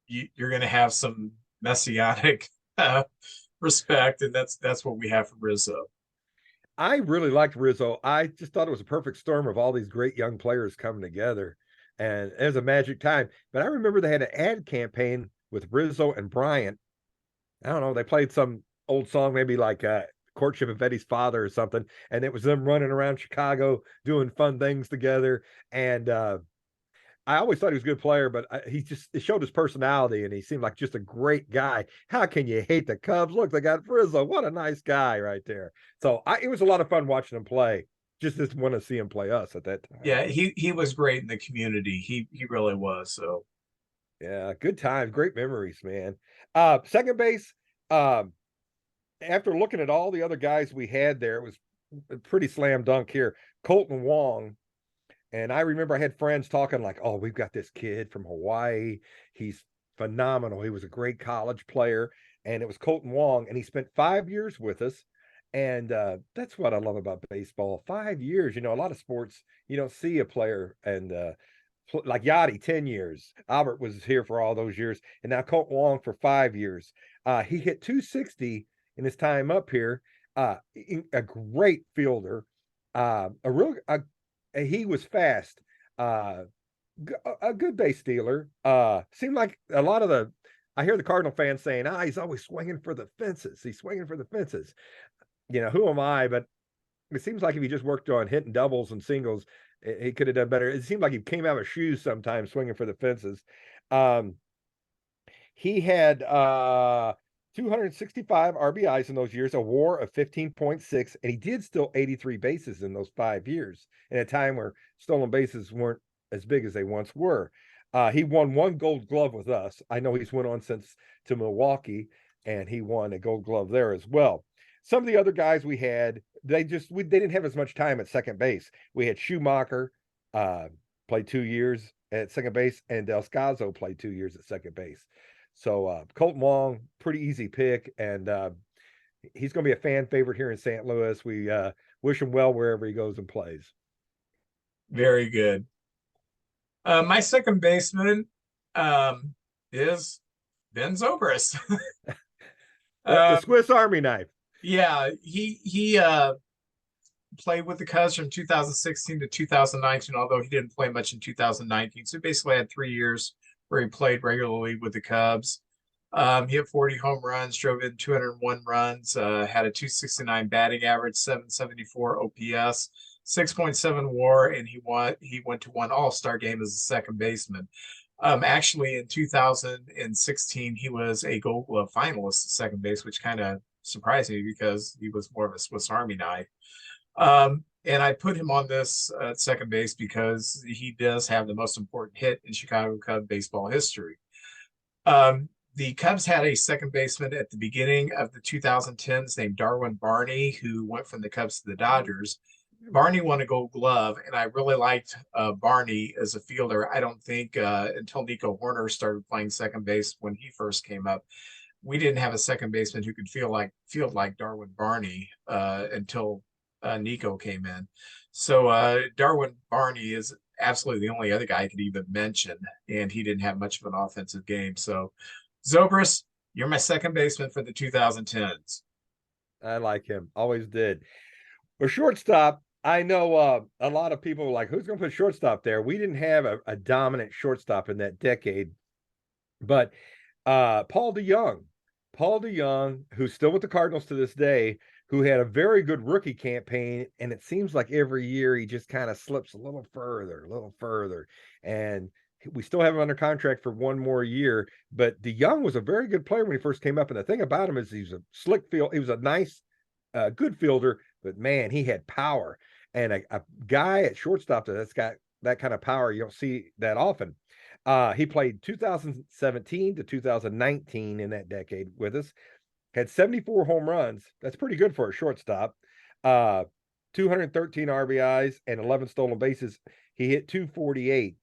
you're going to have some messianic respect, and that's what we have for Rizzo. I really liked Rizzo. I just thought it was a perfect storm of all these great young players coming together, and it was a magic time. But I remember they had an ad campaign with Rizzo and Bryant. I don't know, they played some old song, maybe like Courtship of Eddie's Father or something, and it was them running around Chicago doing fun things together. And I always thought he was a good player, but it showed his personality, and he seemed like just a great guy. How can you hate the Cubs? Look, they got Rizzo. What a nice guy right there. So it was a lot of fun watching him play. Just didn't want to see him play us at that time. Yeah, he was great in the community. He really was. So yeah, good times, great memories, man. Second base. After looking at all the other guys we had there, it was a pretty slam dunk here. Colton Wong. And I remember I had friends talking like, oh, we've got this kid from Hawaii. He's phenomenal. He was a great college player. And it was Colton Wong. And he spent 5 years with us. And that's what I love about baseball. 5 years. You know, a lot of sports, you don't see a player and like Yachty, 10 years. Albert was here for all those years. And now Colton Wong for 5 years. He hit 260 in his time up here. A great fielder. He was fast. A good base stealer. Seemed like a lot of I hear the Cardinal fans saying, he's always swinging for the fences. He's swinging for the fences. You know, who am I? But it seems like if he just worked on hitting doubles and singles, he could have done better. It seemed like he came out of shoes sometimes swinging for the fences. He had 265 RBIs in those years, a WAR of 15.6, and he did steal 83 bases in those 5 years in a time where stolen bases weren't as big as they once were. He won 1 Gold Glove with us. I know he's went on since to Milwaukee, and he won a Gold Glove there as well. Some of the other guys we had, they didn't have as much time at second base. We had Schumacher, played 2 years at second base, and Del Scazzo played 2 years at second base. So Colton Wong, pretty easy pick, and he's going to be a fan favorite here in St. Louis. We wish him well wherever he goes and plays. very good. My second baseman is Ben Zobrist. The Swiss Army knife. Yeah, he played with the Cubs from 2016 to 2019, although he didn't play much in 2019. So basically had 3 years where he played regularly with the Cubs. He hit 40 home runs, drove in 201 runs, had a 269 batting average, 774 OPS, 6.7 WAR, and he went to 1 All-Star game as a second baseman. Actually, in 2016, he was a Gold Glove finalist at second base, which kind of surprised me because he was more of a Swiss Army knife. And I put him on this second base because he does have the most important hit in Chicago Cub baseball history. The Cubs had a second baseman at the beginning of the 2010s named Darwin Barney, who went from the Cubs to the Dodgers. Barney won a Gold Glove, and I really liked Barney as a fielder. I don't think until Nico Horner started playing second base when he first came up, we didn't have a second baseman who could field like Darwin Barney until Nico came in. So Darwin Barney is absolutely the only other guy I could even mention, and he didn't have much of an offensive game. So Zobrist, you're my second baseman for the 2010s. I like him. Always did. For shortstop, I know a lot of people were like, who's going to put shortstop there? We didn't have a dominant shortstop in that decade, but Paul DeYoung, who's still with the Cardinals to this day, who had a very good rookie campaign, and it seems like every year he just kind of slips a little further, and we still have him under contract for one more year. But DeYoung was a very good player when he first came up, and the thing about him is he's a slick field. He was a nice, good fielder, but man, he had power, and a guy at shortstop that's got that kind of power, you don't see that often. He played 2017 to 2019 in that decade with us, had 74 home runs. That's pretty good for a shortstop. 213 RBIs and 11 stolen bases. He hit 248.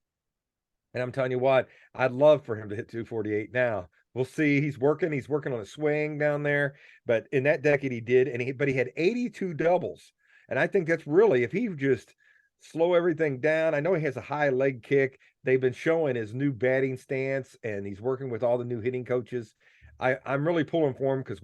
And I'm telling you what, I'd love for him to hit 248 now. We'll see. He's working on a swing down there. But in that decade, he did. But he had 82 doubles. And I think that's really, if he just slow everything down. I know he has a high leg kick. They've been showing his new batting stance, and he's working with all the new hitting coaches. I'm really pulling for him because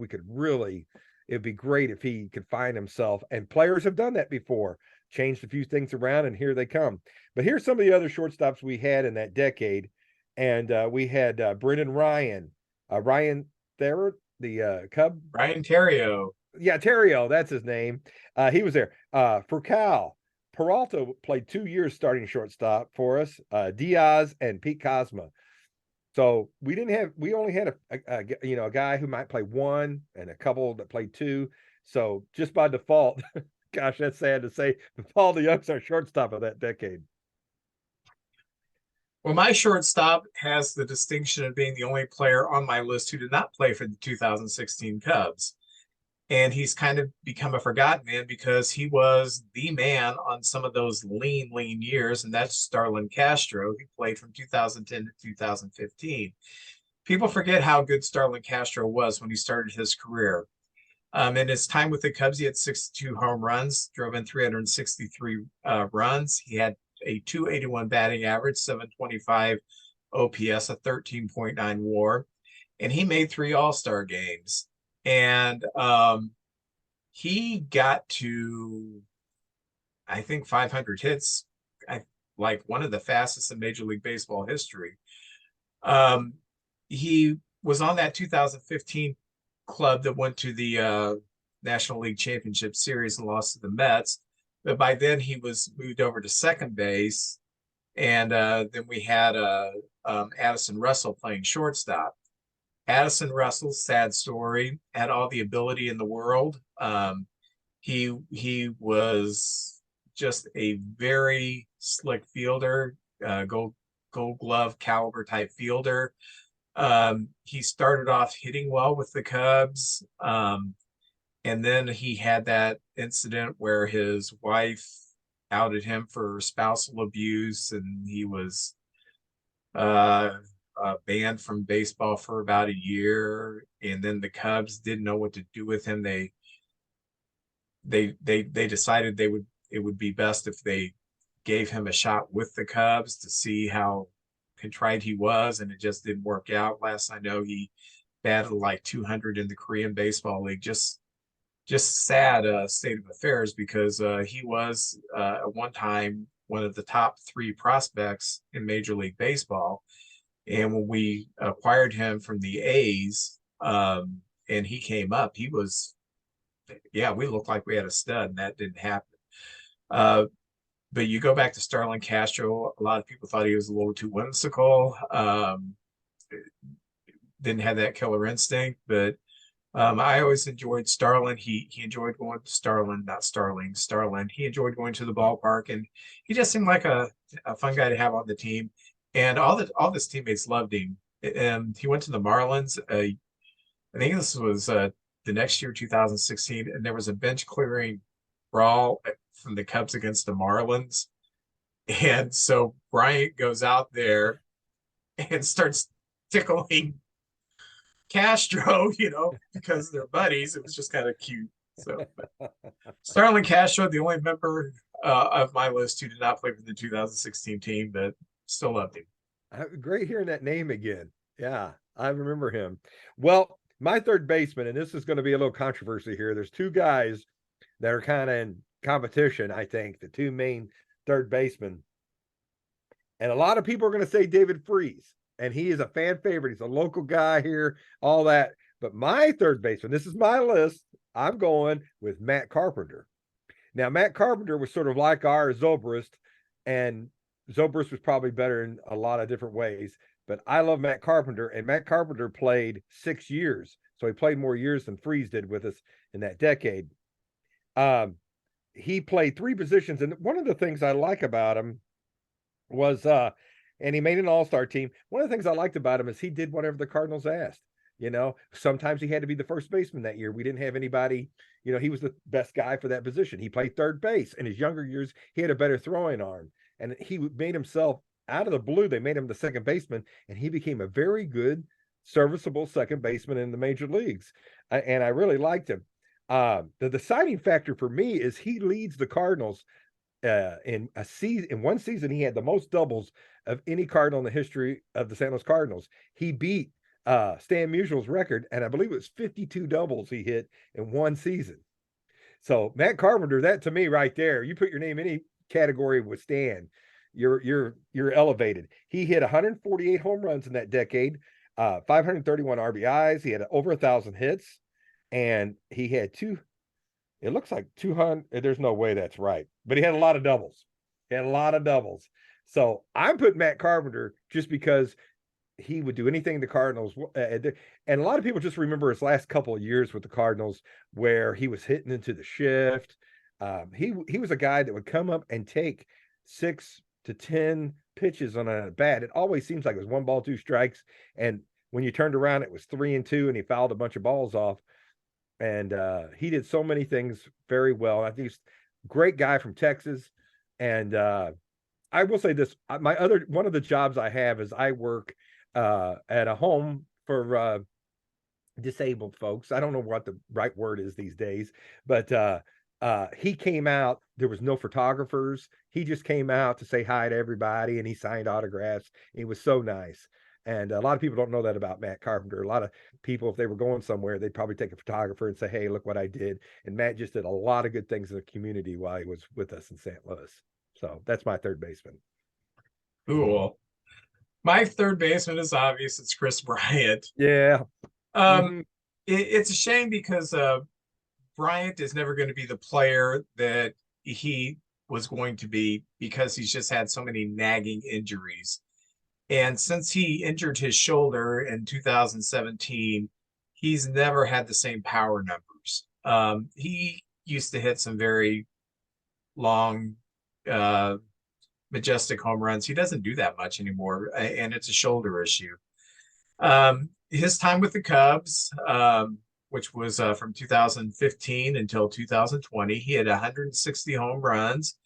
it'd be great if he could find himself. And players have done that before, changed a few things around, and here they come. But here's some of the other shortstops we had in that decade. And we had Brendan Ryan, Ryan Therrett, the Cub. Ryan Terrio. Yeah, Terrio, that's his name. He was there. Furcal. Peralta played 2 years starting shortstop for us. Diaz and Pete Cosma. So we only had a guy who might play one and a couple that played two. So just by default, gosh, that's sad to say, Paul DeYoung's our shortstop of that decade. Well, my shortstop has the distinction of being the only player on my list who did not play for the 2016 Cubs. And he's kind of become a forgotten man because he was the man on some of those lean years, and that's Starlin Castro. He played from 2010 to 2015. People forget how good Starlin Castro was when he started his career. In his time with the Cubs, he had 62 home runs, drove in 363 runs. He had a 281 batting average, 725 OPS, a 13.9 WAR, and he made 3 All-Star games. And he got to, I think, 500 hits, like one of the fastest in Major League Baseball history. He was on that 2015 club that went to the National League Championship Series and lost to the Mets. But by then he was moved over to second base. And then we had Addison Russell playing shortstop. Addison Russell, sad story, had all the ability in the world. He was just a very slick fielder, gold glove caliber type fielder. He started off hitting well with the Cubs. And then he had that incident where his wife outed him for spousal abuse, and he was banned from baseball for about a year. And then the Cubs didn't know what to do with him. They decided it would be best if they gave him a shot with the Cubs to see how contrite he was, and it just didn't work out. Last I know, he batted like 200 in the Korean Baseball League. Just sad state of affairs, because he was at one time one of the top 3 prospects in Major League Baseball. And when we acquired him from the A's, and he came up, we looked like we had a stud, and that didn't happen. But you go back to Starlin Castro, a lot of people thought he was a little too whimsical, didn't have that killer instinct. But I always enjoyed Starlin. He enjoyed going to Starlin. He enjoyed going to the ballpark, and he just seemed like a fun guy to have on the team. And all his teammates loved him. He went to the Marlins. I think this was the next year, 2016, and there was a bench clearing brawl from the Cubs against the Marlins. And so Bryant goes out there and starts tickling Castro, because they're buddies. It was just kind of cute. So Starlin Castro, the only member of my list who did not play for the 2016 team, but still loved him. Great hearing that name again. Yeah, I remember him. Well, my third baseman, and this is going to be a little controversy here. There's 2 guys that are kind of in competition, I think, the two main third basemen. And a lot of people are going to say David Freese, and he is a fan favorite. He's a local guy here, all that. But my third baseman, this is my list. I'm going with Matt Carpenter. Now, Matt Carpenter was sort of like our Zobrist, and Zobrist was probably better in a lot of different ways. But I love Matt Carpenter, and Matt Carpenter played 6 years. So he played more years than Freese did with us in that decade. He played three positions. And one of the things I like about him was, and he made an all-star team. One of the things I liked about him is he did whatever the Cardinals asked. You know, sometimes he had to be the first baseman that year. We didn't have anybody, you know, he was the best guy for that position. He played third base. In his younger years, he had a better throwing arm. And he made himself out of the blue. They made him the second baseman, and he became a very good, serviceable second baseman in the major leagues. And I really liked him. The deciding factor for me is he leads the Cardinals in a season. In one season, he had the most doubles of any Cardinal in the history of the St. Louis Cardinals. He beat Stan Musial's record, and I believe it was 52 doubles he hit in one season. So Matt Carpenter, that to me right there, you put your name in any category with Stan, you're elevated. He hit 148 home runs in that decade, 531 RBIs. He had over 1,000 hits, and he had it looks like 200. There's no way that's right, but he had a lot of doubles. So I'm putting Matt Carpenter just because he would do anything the Cardinals, and a lot of people just remember his last couple of years with the Cardinals where he was hitting into the shift. He was a guy that would come up and take 6 to 10 pitches on a bat. It always seems like it was 1 ball, 2 strikes, and when you turned around, it was 3-2, and he fouled a bunch of balls off. And he did so many things very well. I think he's a great guy from Texas, and I will say this: one of the jobs I have is I work at a home for disabled folks. I don't know what the right word is these days, but he came out. There was no photographers. He just came out to say hi to everybody, and he signed autographs. He was so nice. And a lot of people don't know that about Matt Carpenter. A lot of people, if they were going somewhere, they'd probably take a photographer and say, hey, look what I did. And Matt just did a lot of good things in the community while he was with us in St. Louis. So that's my third baseman. Cool. My third baseman is obvious. It's Chris Bryant. Yeah. It's a shame because Bryant is never going to be the player that he was going to be because he's just had so many nagging injuries. And since he injured his shoulder in 2017, he's never had the same power numbers. He used to hit some very long, majestic home runs. He doesn't do that much anymore, and it's a shoulder issue. His time with the Cubs, which was from 2015 until 2020, he had 160 home runs,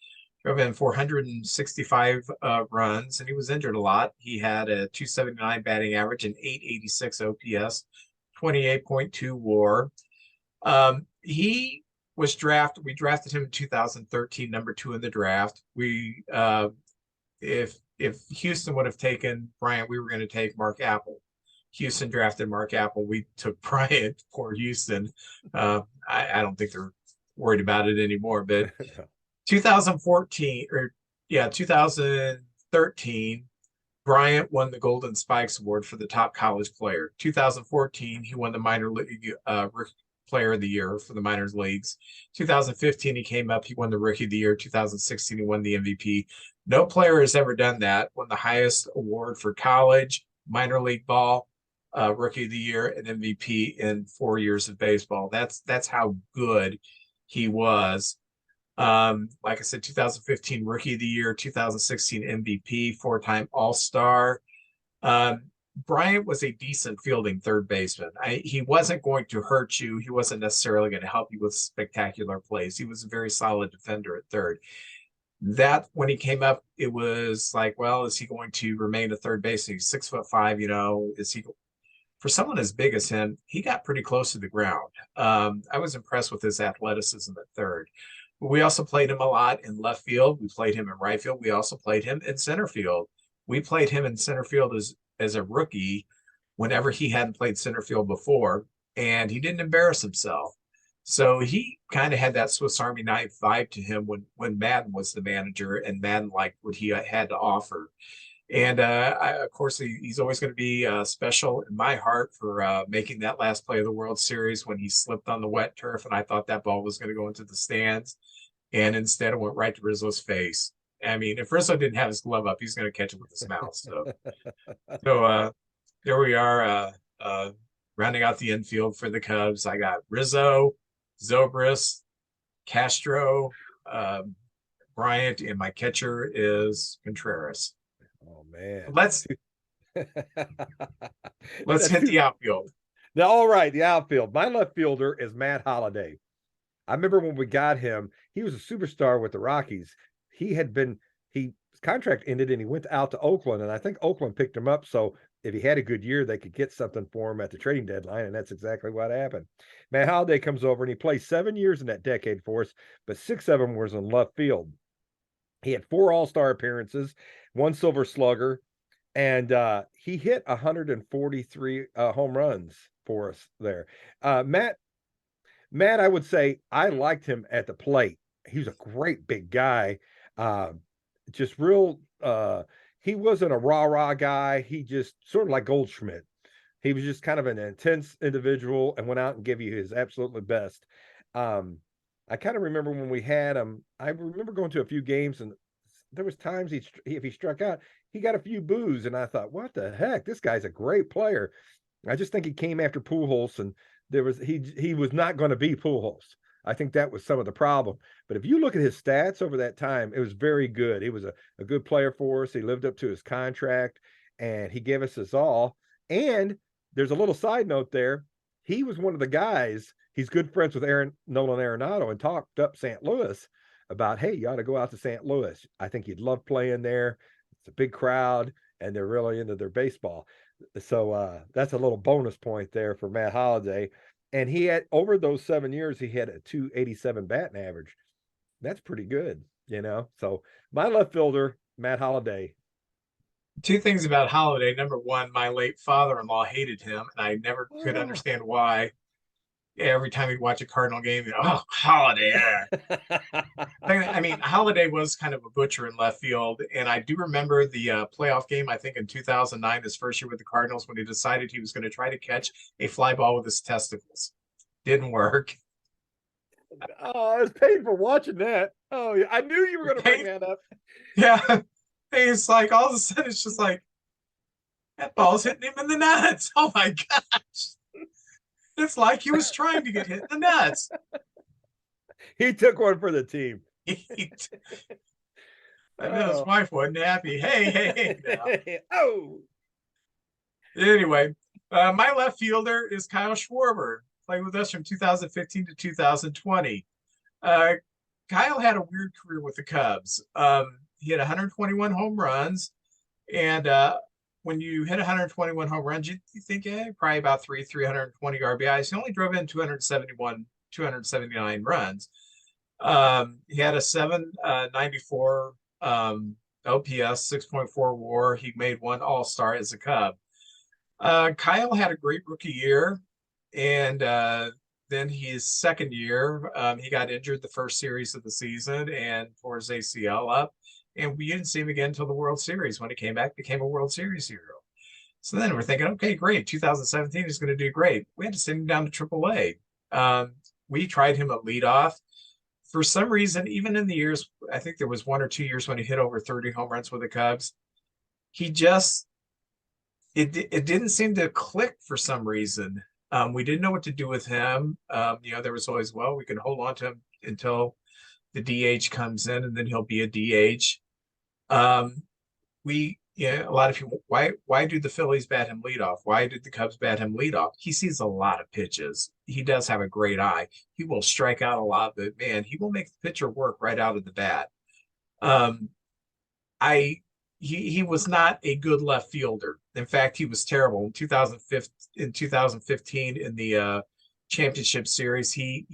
drove in 465 runs, and he was injured a lot. He had a 279 batting average and 886 OPS, 28.2 WAR. He was drafted. We drafted him in 2013, number 2 in the draft. If Houston would have taken Bryant, we were going to take Mark Apple. Houston drafted Mark Apple. We took Bryant for Houston. I don't think they're worried about it anymore, but 2013, Bryant won the Golden Spikes Award for the top college player. 2014, he won the minor league player of the year for the minors leagues. 2015, he came up, he won the rookie of the year. 2016, he won the MVP. No player has ever done that, won the highest award for college, minor league ball, rookie of the year, and MVP in 4 years of baseball. That's how good he was. Like I said, 2015 rookie of the year, 2016 MVP, 4-time all-star. Bryant was a decent fielding third baseman. He wasn't going to hurt you. He wasn't necessarily going to help you with spectacular plays. He was a very solid defender at third. That when he came up, it was like, well, is he going to remain a third baseman? He's 6'5", you know, is he, for someone as big as him, he got pretty close to the ground. I was impressed with his athleticism at third. We also played him a lot in left field. We played him in right field. We also played him in center field. We played him in center field as a rookie whenever he hadn't played center field before, and he didn't embarrass himself. So he kind of had that Swiss Army knife vibe to him when Madden was the manager and Madden liked what he had to offer. And of course, he's always going to be special in my heart for making that last play of the World Series when he slipped on the wet turf, and I thought that ball was going to go into the stands, and instead it went right to Rizzo's face. I mean, if Rizzo didn't have his glove up, he's going to catch it with his mouth. So there we are, rounding out the infield for the Cubs. I got Rizzo, Zobrist, Castro, Bryant, and my catcher is Contreras. Oh man. Let's hit the outfield. Now, all right, the outfield. My left fielder is Matt Holliday. I remember when we got him, he was a superstar with the Rockies. His contract ended and he went out to Oakland, and I think Oakland picked him up. So if he had a good year, they could get something for him at the trading deadline, and that's exactly what happened. Matt Holliday comes over and he plays 7 years in that decade for us, but 6 of them was in left field. He had 4 All-Star appearances, 1 Silver Slugger, and he hit 143 home runs for us there. Matt, I would say I liked him at the plate. He was a great big guy, just real. He wasn't a rah-rah guy. He just sort of like Goldschmidt. He was just kind of an intense individual and went out and gave you his absolutely best. I kind of remember when we had him. I remember going to a few games, and there was times if he struck out, he got a few boos, and I thought, what the heck? This guy's a great player. I just think he came after Pujols, and he was not going to be Pujols. I think that was some of the problem. But if you look at his stats over that time, it was very good. He was a good player for us. He lived up to his contract, and he gave us his all. And there's a little side note there. He was one of the guys. He's good friends with Nolan Arenado, and talked up St. Louis about, hey, you ought to go out to St. Louis. I think you'd love playing there. It's a big crowd, and they're really into their baseball. So that's a little bonus point there for Matt Holliday. And he had, over those 7 years, he had a 287 batting average. That's pretty good, So my left fielder, Matt Holliday. 2 things about Holliday. Number one, my late father-in-law hated him, and I never could understand why. Every time he'd watch a Cardinal game, oh, Holliday. I mean, Holliday was kind of a butcher in left field, and I do remember the playoff game, I think in 2009, his first year with the Cardinals, when he decided he was going to try to catch a fly ball with his testicles. Didn't work. Oh, I was painful watching that. Oh, yeah. I knew you were going to bring that up. Yeah. It's like all of a sudden, it's just like, that ball's hitting him in the nuts. Oh my gosh. It's like he was trying to get hit in the nuts. He took one for the team. I know his wife wasn't happy. Hey. Oh. Anyway, my left fielder is Kyle Schwarber, played with us from 2015 to 2020. Kyle had a weird career with the Cubs. He had 121 home runs, and when you hit 121 home runs, you think, probably about 320 RBIs. He only drove in 279 runs. He had a 794 OPS, 6.4 WAR. He made 1 All-Star as a Cub. Kyle had a great rookie year, and then his second year, he got injured the first series of the season and tore his ACL up. And we didn't see him again until the World Series. When he came back, became a World Series hero. So then we're thinking, okay, great. 2017 is going to do great. We had to send him down to AAA. We tried him at leadoff. For some reason, even in the years, I think there was 1 or 2 years when he hit over 30 home runs with the Cubs. It didn't seem to click for some reason. We didn't know what to do with him. There was always, well, we can hold on to him until the DH comes in, and then he'll be a DH. A lot of people, why do the Phillies bat him leadoff? Why did the Cubs bat him leadoff? He sees a lot of pitches. He does have a great eye. He will strike out a lot, but man, he will make the pitcher work right out of the bat. He was not a good left fielder. In fact, he was terrible in 2015 in the championship series. He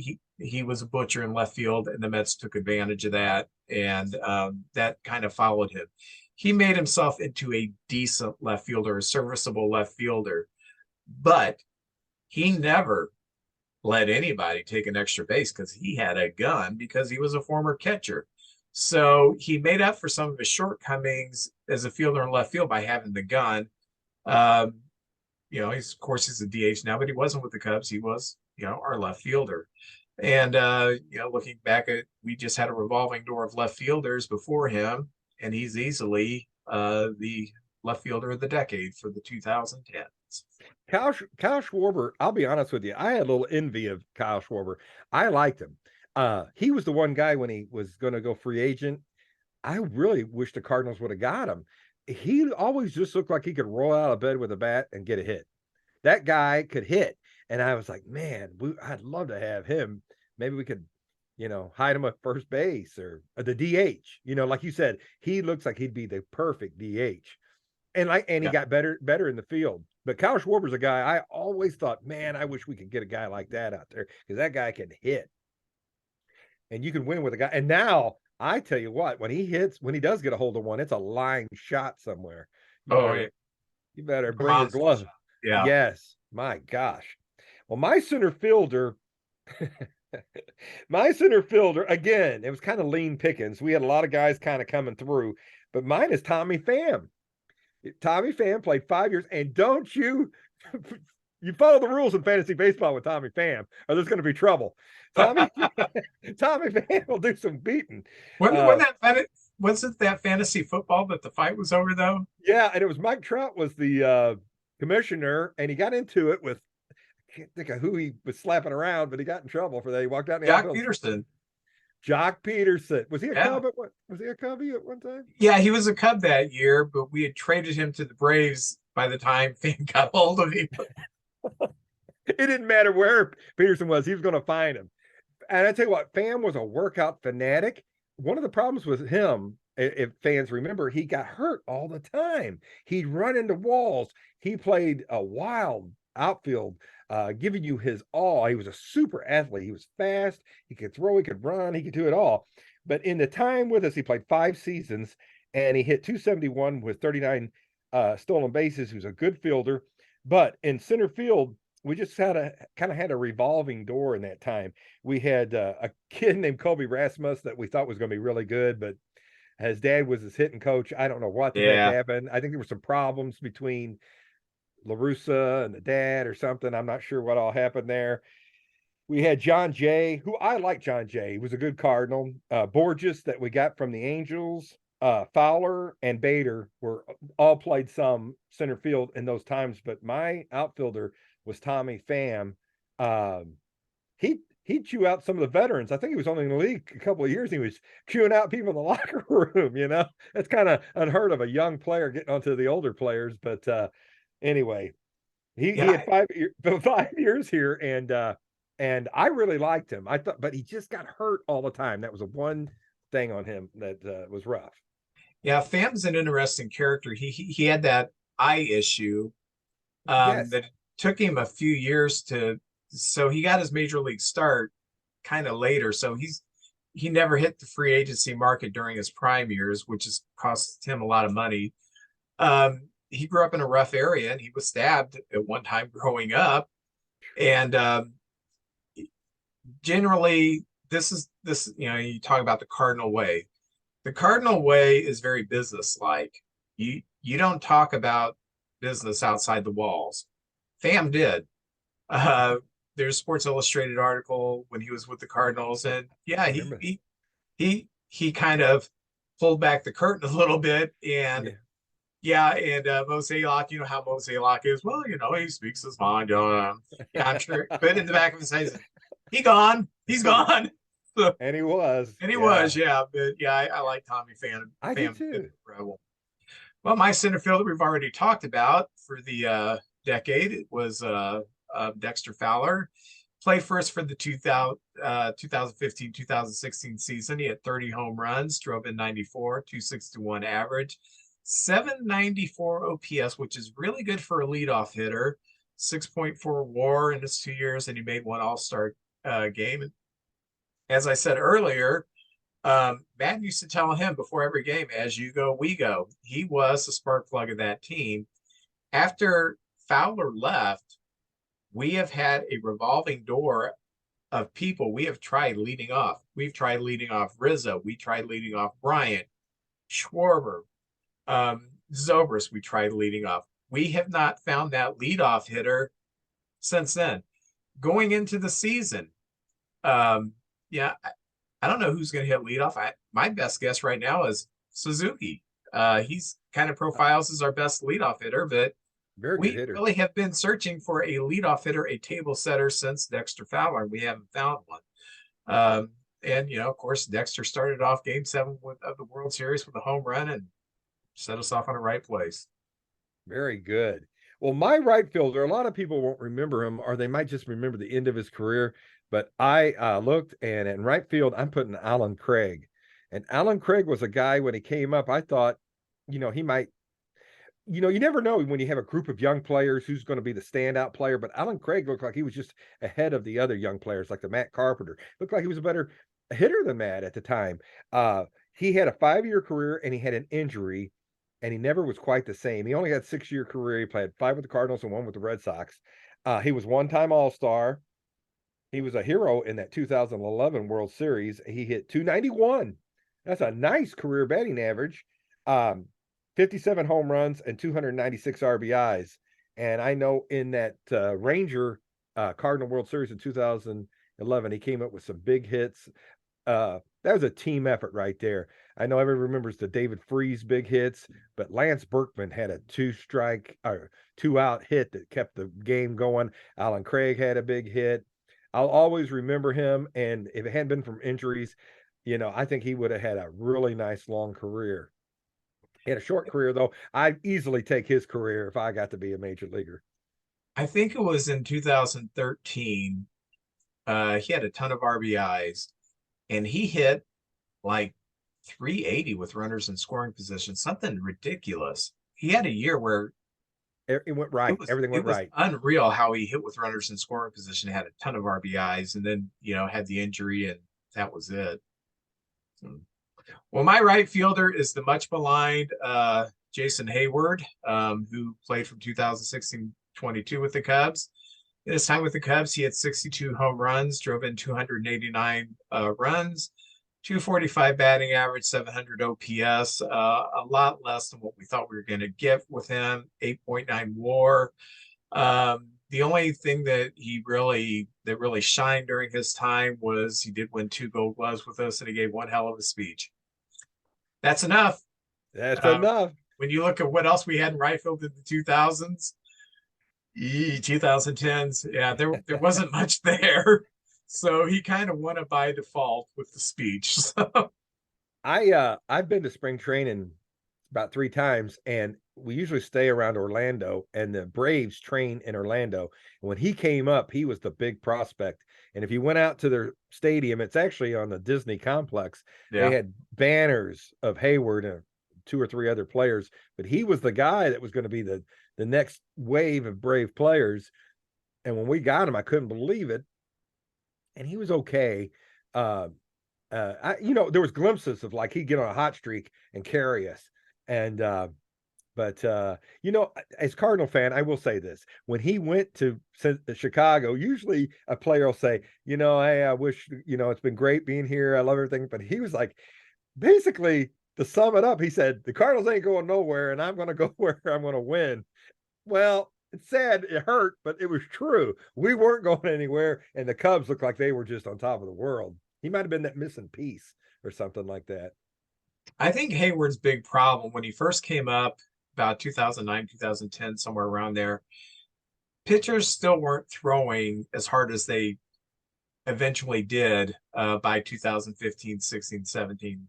was a butcher in left field, and the Mets took advantage of that, and that kind of followed him. He made himself into a decent left fielder, a serviceable left fielder, but he never let anybody take an extra base because he had a gun because he was a former catcher. So he made up for some of his shortcomings as a fielder in left field by having the gun. Um, he's of course he's a DH now, but he wasn't with the Cubs. He was, our left fielder. And looking back at, we just had a revolving door of left fielders before him, and he's easily the left fielder of the decade for the 2010s. Kyle Schwarber, I'll be honest with you, I had a little envy of Kyle Schwarber. I liked him. He was the one guy when he was going to go free agent. I really wish the Cardinals would have got him. He always just looked like he could roll out of bed with a bat and get a hit. That guy could hit. And I was like, man, I'd love to have him. Maybe we could, hide him at first base or the DH. Like you said, he looks like he'd be the perfect DH. And he got better in the field. But Kyle Schwarber's a guy I always thought, man, I wish we could get a guy like that out there because that guy can hit. And you can win with a guy. And now I tell you what, when he does get a hold of one, it's a line shot somewhere. You better bring your glove. Yeah. Yes. My gosh. Well, my center fielder, again, it was kind of lean pickings. We had a lot of guys kind of coming through, but mine is Tommy Pham. Tommy Pham played 5 years, and don't you follow the rules in fantasy baseball with Tommy Pham, or there's going to be trouble. Tommy Pham will do some beating. Wasn't that fantasy football that the fight was over though? Yeah, and it was Mike Trout was the commissioner, and he got into it with, I can't think of who he was slapping around, but he got in trouble for that. He walked out in the Jock Peterson. Jock Peterson. Was he a Cub at what? Was he a Cubby at one time? Yeah, he was a Cub that year, but we had traded him to the Braves by the time Pham got hold of him. It didn't matter where Peterson was, he was going to find him. And I tell you what, Pham was a workout fanatic. One of the problems with him, if fans remember, he got hurt all the time. He'd run into walls. He played a wild outfield, giving you his all. He was a super athlete. He was fast. He could throw. He could run. He could do it all. But in the time with us, he played 5 seasons, and he hit 271 with 39 stolen bases. He was a good fielder. But in center field, we just kind of had a revolving door in that time. We had a kid named Kobe Rasmus that we thought was going to be really good, but his dad was his hitting coach. I don't know what the heck happened. I think there were some problems between LaRussa and the dad or something. I'm not sure what all happened there. We had John Jay, who I like. John Jay. He was a good Cardinal. Borges that we got from the Angels. Fowler and Bader were all played some center field in those times, but my outfielder was Tommy Pham. He'd chew out some of the veterans. I think he was only in the league a couple of years. He was chewing out people in the locker room. That's kind of unheard of, a young player getting onto the older players. But anyway, he had 5 years here, and I really liked him. I thought, but he just got hurt all the time. That was a one thing on him that was rough. Yeah, Pham's an interesting character. He had that eye issue that took him a few years so he got his major league start kind of later. So he never hit the free agency market during his prime years, which has cost him a lot of money. He grew up in a rough area, and he was stabbed at one time growing up. And generally, this you talk about the Cardinal way. The Cardinal way is very business-like. You don't talk about business outside the walls. Pham did. There's a Sports Illustrated article when he was with the Cardinals, and he kind of pulled back the curtain a little bit, and Mosaic, you know how Mosaic is. Well, he speaks his mind. I'm sure. But in the back of his head, he's gone. So, and he was. But I like Tommy Pham. I do too. Well, my center fielder we've already talked about for the decade. It was Dexter Fowler. Played for us for the 2015-2016 season. He had 30 home runs, drove in 94, 261 average, 794 OPS, which is really good for a leadoff hitter. 6.4 WAR in his 2 years, and he made one All-Star game. And as I said earlier, Matt used to tell him before every game, "As you go, we go." He was the spark plug of that team. After Fowler left, we have had a revolving door of people we have tried leading off. We've tried leading off Rizzo. We tried leading off Bryant, Schwarber, Zobrist. We tried leading off. We have not found that leadoff hitter since then. Going into the season, yeah, I don't know who's going to hit leadoff. My best guess right now is Suzuki. He's kind of profiles as our best leadoff hitter, but Very good we hitter. really have been searching for a leadoff hitter, a table setter since Dexter Fowler. We haven't found one. And of course, Dexter started off Game 7 of the World Series with a home run and set us off on the right place. Very good. Well, my right fielder, a lot of people won't remember him, or they might just remember the end of his career. But I looked, and in right field, I'm putting Alan Craig. And Alan Craig was a guy when he came up, I thought, he might, you never know when you have a group of young players who's going to be the standout player. But Alan Craig looked like he was just ahead of the other young players, like the Matt Carpenter. Looked like he was a better hitter than Matt at the time. He had a 5-year career, and he had an injury, and he never was quite the same. He only had 6-year career. He played 5 with the Cardinals and 1 with the Red Sox. He was one-time All-Star. He was a hero in that 2011 World Series. He hit 291. That's a nice career batting average. 57 home runs and 296 RBIs. And I know in that Ranger Cardinal World Series in 2011, he came up with some big hits. That was a team effort right there. I know everyone remembers the David Freese big hits, but Lance Berkman had a 2-out hit that kept the game going. Alan Craig had a big hit. I'll always remember him. And if it hadn't been from injuries, I think he would have had a really nice long career. He had a short career, though. I'd easily take his career if I got to be a major leaguer. I think it was in 2013. He had a ton of RBIs, and he hit like 380 with runners in scoring position, something ridiculous. He had a year where It went right. Everything went right. Unreal how he hit with runners in scoring position, had a ton of RBIs, and then had the injury, and that was it. So, well, my right fielder is the much maligned Jason Hayward, who played from 2016-22 with the Cubs. In his time with the Cubs, he had 62 home runs, drove in 289 runs, 245 batting average, 700 OPS, a lot less than what we thought we were going to get with him, 8.9 WAR. The only thing that really shined during his time was he did win 2 Gold Gloves with us, and he gave one hell of a speech. That's enough. That's enough. When you look at what else we had in right field in the 2000s, 2010s, yeah, there wasn't much there. So he kind of won it by default with the speech. So I've been to spring training about 3 times, and we usually stay around Orlando, and the Braves train in Orlando. And when he came up, he was the big prospect. And if you went out to their stadium, it's actually on the Disney complex. yeah. They had banners of Hayward and 2 or 3 other players, but he was the guy that was going to be the next wave of Brave players. And when we got him, I couldn't believe it. And he was okay. There was glimpses of like he'd get on a hot streak and carry us. And but as Cardinal fan, I will say this: when he went to Chicago, usually a player will say, hey, I wish it's been great being here. I love everything. But he was like, basically, to sum it up, he said the Cardinals ain't going nowhere, and I'm going to go where I'm going to win. Well, it's sad, it hurt, but it was true. We weren't going anywhere, and the Cubs looked like they were just on top of the world. He might have been that missing piece or something like that. I think Hayward's big problem when he first came up about 2009, 2010, somewhere around there, pitchers still weren't throwing as hard as they eventually did by 2015, 16, 17.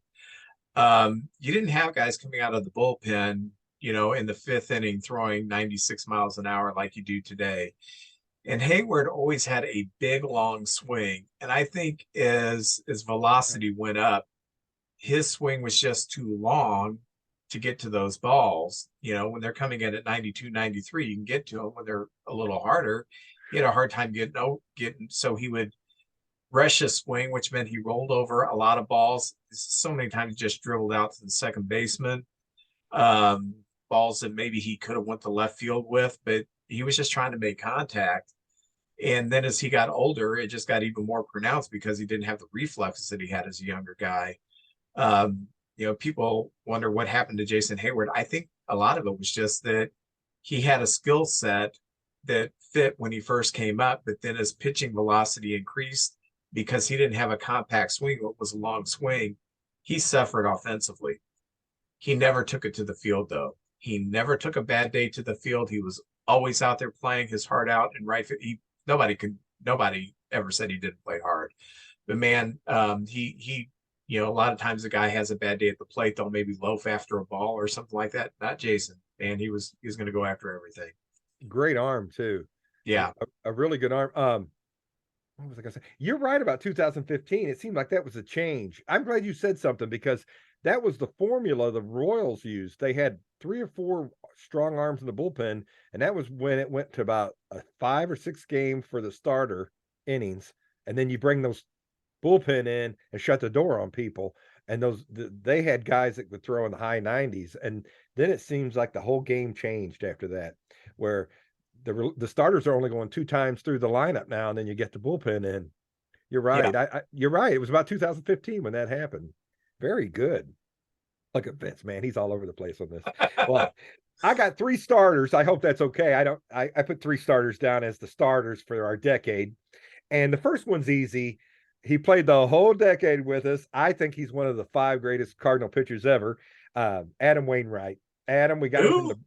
You didn't have guys coming out of the bullpen, in the 5th inning throwing 96 miles an hour like you do today. And Hayward always had a big, long swing. And I think as velocity went up, his swing was just too long to get to those balls. When they're coming in at 92, 93, you can get to them. When they're a little harder, he had a hard time getting. So he would rush his swing, which meant he rolled over a lot of balls. So many times just dribbled out to the second baseman. Balls that maybe he could have went to left field with, but he was just trying to make contact. And then as he got older, it just got even more pronounced because he didn't have the reflexes that he had as a younger guy. People wonder what happened to Jason Hayward. I think a lot of it was just that he had a skill set that fit when he first came up, but then as pitching velocity increased, because he didn't have a compact swing, it was a long swing, he suffered offensively. He never took it to the field, though. He never took a bad day to the field. He was always out there playing his heart out and right. Nobody ever said he didn't play hard. But man, a lot of times the guy has a bad day at the plate. They'll maybe loaf after a ball or something like that. Not Jason, man. He was going to go after everything. Great arm too. Yeah. A really good arm. What was I gonna say? You're right about 2015. It seemed like that was a change. I'm glad you said something because that was the formula the Royals used. They had 3 or 4 strong arms in the bullpen, and that was when it went to about a 5 or 6 game for the starter innings, and then you bring those bullpen in and shut the door on people. And they had guys that would throw in the high 90s, and then it seems like the whole game changed after that, where the starters are only going 2 times through the lineup now, and then you get the bullpen in. You're right. Yeah. You're right. It was about 2015 when that happened. Very good. Look at Vince, man. He's all over the place on this. Well, I got 3 starters. I hope that's okay. I put 3 starters down as the starters for our decade. And the first one's easy. He played the whole decade with us. I think he's one of the 5 greatest Cardinal pitchers ever. Adam Wainwright. Adam, we got him from the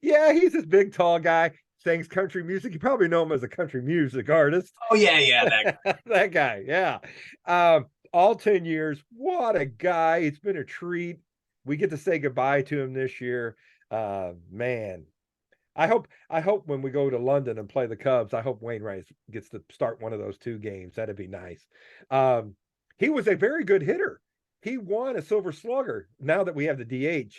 yeah, he's this big, tall guy, sings country music. You probably know him as a country music artist. Oh, yeah, that guy. That guy, yeah. All 10 years. What a guy. It's been a treat. We get to say goodbye to him this year. Man, I hope when we go to London and play the Cubs, I hope Wainwright gets to start one of those 2 games. That'd be nice. He was a very good hitter. He won a Silver Slugger. Now that we have the DH,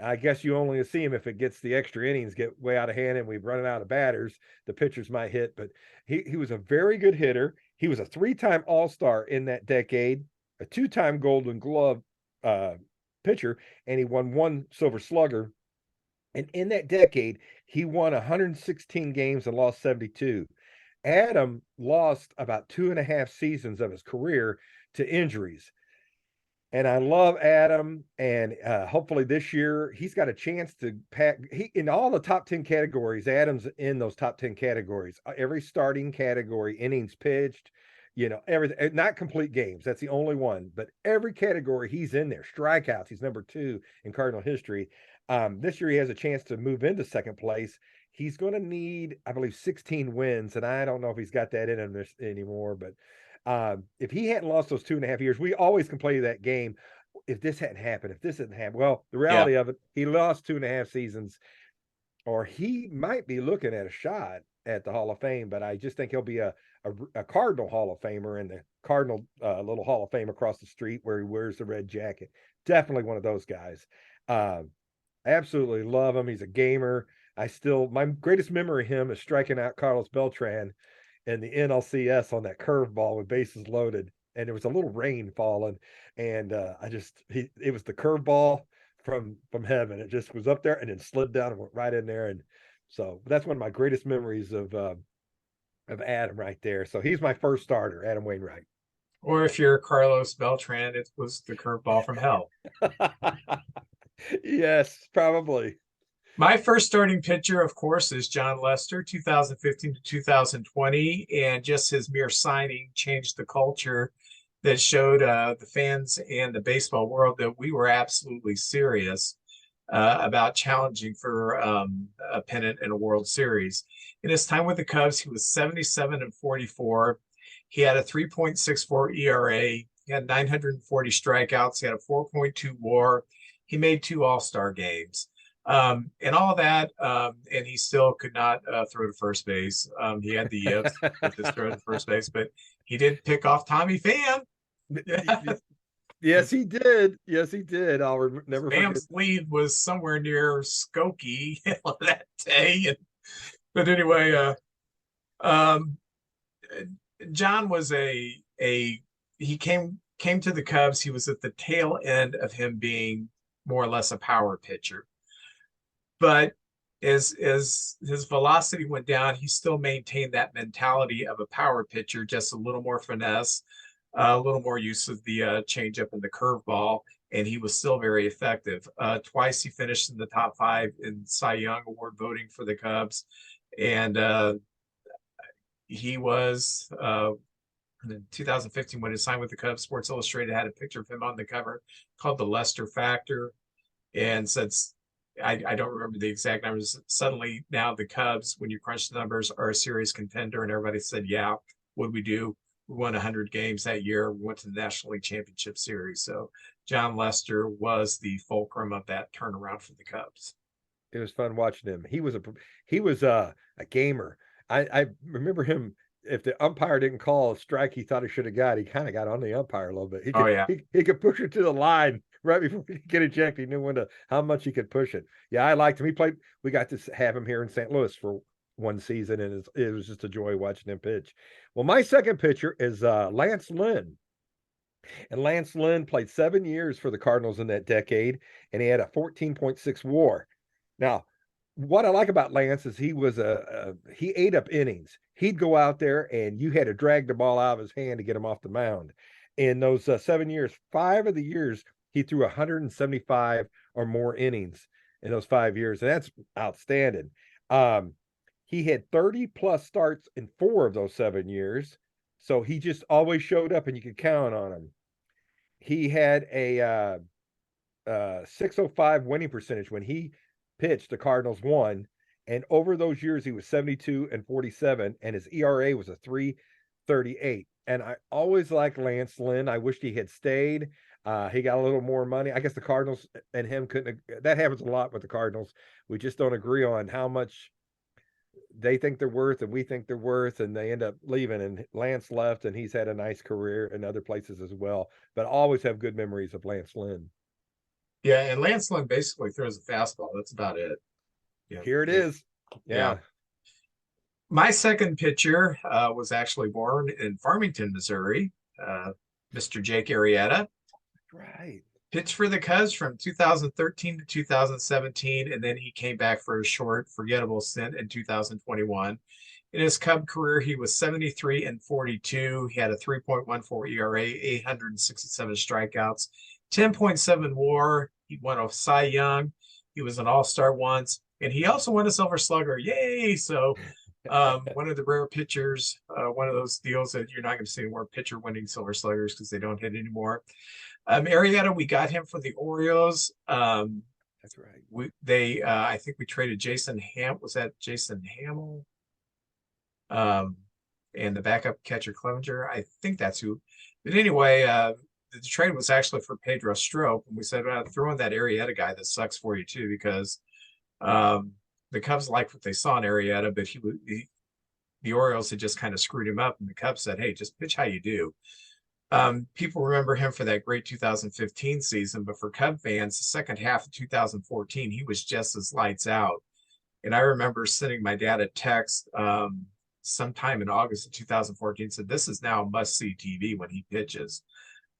I guess you only see him if it gets the extra innings get way out of hand and we've run out of batters. The pitchers might hit, but he was a very good hitter. He was a 3-time All-Star in that decade, a 2-time Golden Glove pitcher, and he won 1 Silver Slugger. And in that decade, he won 116 games and lost 72. Adam lost about 2.5 seasons of his career to injuries. And I love Adam, and hopefully this year he's got a chance to pack. In all the top 10 categories, Adam's in those top 10 categories. Every starting category, innings pitched, everything. Not complete games, that's the only one. But every category he's in there. Strikeouts, he's number 2 in Cardinal history. This year he has a chance to move into second place. He's going to need, I believe, 16 wins, and I don't know if he's got that in him anymore, but. If he hadn't lost those 2.5 years, we always can play that game. If this hadn't happened, well, the reality of it, he lost 2.5 seasons, or he might be looking at a shot at the Hall of Fame. But I just think he'll be a Cardinal Hall of Famer and the Cardinal little Hall of Fame across the street where he wears the red jacket. Definitely one of those guys. I absolutely love him. He's a gamer. My greatest memory of him is striking out Carlos Beltran and the NLCS on that curveball with bases loaded, and there was a little rain falling, and it was the curveball from heaven. It just was up there and then slid down and went right in there, and so that's one of my greatest memories of Adam right there. So he's my first starter, Adam Wainwright. Or if you're Carlos Beltran, it was the curveball from hell. Yes, probably. My first starting pitcher, of course, is John Lester, 2015 to 2020, and just his mere signing changed the culture that showed the fans and the baseball world that we were absolutely serious about challenging for a pennant in a World Series. In his time with the Cubs, he was 77 and 44. He had a 3.64 ERA. He had 940 strikeouts. He had a 4.2 WAR. He made 2 All-Star games. And all that, and he still could not throw to first base. He had the yips with his throw to first base, but he did pick off Tommy Pham. Yes, he did. Yes, he did. I'll never forget. Pham's lead was somewhere near Skokie that day. But anyway, John was he came to the Cubs. He was at the tail end of him being more or less a power pitcher. But as his velocity went down, he still maintained that mentality of a power pitcher, just a little more finesse, a little more use of the changeup and the curveball, and he was still very effective. Twice he finished in the top 5 in Cy Young Award voting for the Cubs, and he was in 2015 when he signed with the Cubs. Sports Illustrated had a picture of him on the cover called the Lester Factor, and said, I don't remember the exact numbers. Suddenly now the Cubs, when you crunch the numbers, are a serious contender, and everybody said, yeah, what did we do? We won 100 games that year. We went to the National League Championship Series. So John Lester was the fulcrum of that turnaround for the Cubs. It was fun watching him. He was a gamer. I remember him. If the umpire didn't call a strike he thought he should have got, he kind of got on the umpire a little bit. He could, Oh yeah, he could push it to the line right before he could get ejected. He knew how much he could push it. Yeah, I liked him. He played. We got to have him here in St. Louis for one season, and it was just a joy watching him pitch. Well, my second pitcher is Lance Lynn. And Lance Lynn played 7 years for the Cardinals in that decade, and he had a 14.6 WAR. Now, what I like about Lance is he ate up innings. He'd go out there and you had to drag the ball out of his hand to get him off the mound. In those 7 years, 5 of the years, he threw 175 or more innings in those 5 years, and that's outstanding. He had 30 plus starts in 4 of those 7 years, so he just always showed up and you could count on him. He had a 605 winning percentage when he pitched. The Cardinals won, and over those years he was 72 and 47, and his ERA was a 3.38. And I always liked Lance Lynn. I wished he had stayed. He got a little more money. I guess the Cardinals and him couldn't. That happens a lot with the Cardinals. We just don't agree on how much they think they're worth and we think they're worth, and they end up leaving. And Lance left, and he's had a nice career in other places as well. But I always have good memories of Lance Lynn. yeah, and Lance Lynn basically throws a fastball. That's about it. Yeah, Here it is. Yeah. My second pitcher was actually born in Farmington, Missouri. Mr. Jake Arrieta. Right. Pitched for the Cubs from 2013 to 2017, and then he came back for a short, forgettable stint in 2021. In his Cub career, he was 73 and 42. He had a 3.14 ERA, 867 strikeouts, 10.7 WAR. He won a Cy Young. He was an All-Star once, and he also won a Silver Slugger. Yay! So one of the rare pitchers, one of those deals that you're not going to see more pitcher winning Silver Sluggers because they don't hit anymore. Arrieta, we got him for the Orioles. That's right. I think we traded Jason Hamill? And the backup catcher Clevenger. I think that's who. But anyway, the trade was actually for Pedro Strop, and we said, throw in that Arrieta guy that sucks for you too, because the Cubs liked what they saw in Arrieta, but the Orioles had just kind of screwed him up, and the Cubs said, hey, just pitch how you do. People remember him for that great 2015 season, but for Cub fans, the second half of 2014, he was just as lights out. And I remember sending my dad a text sometime in August of 2014, said, this is now must-see TV when he pitches,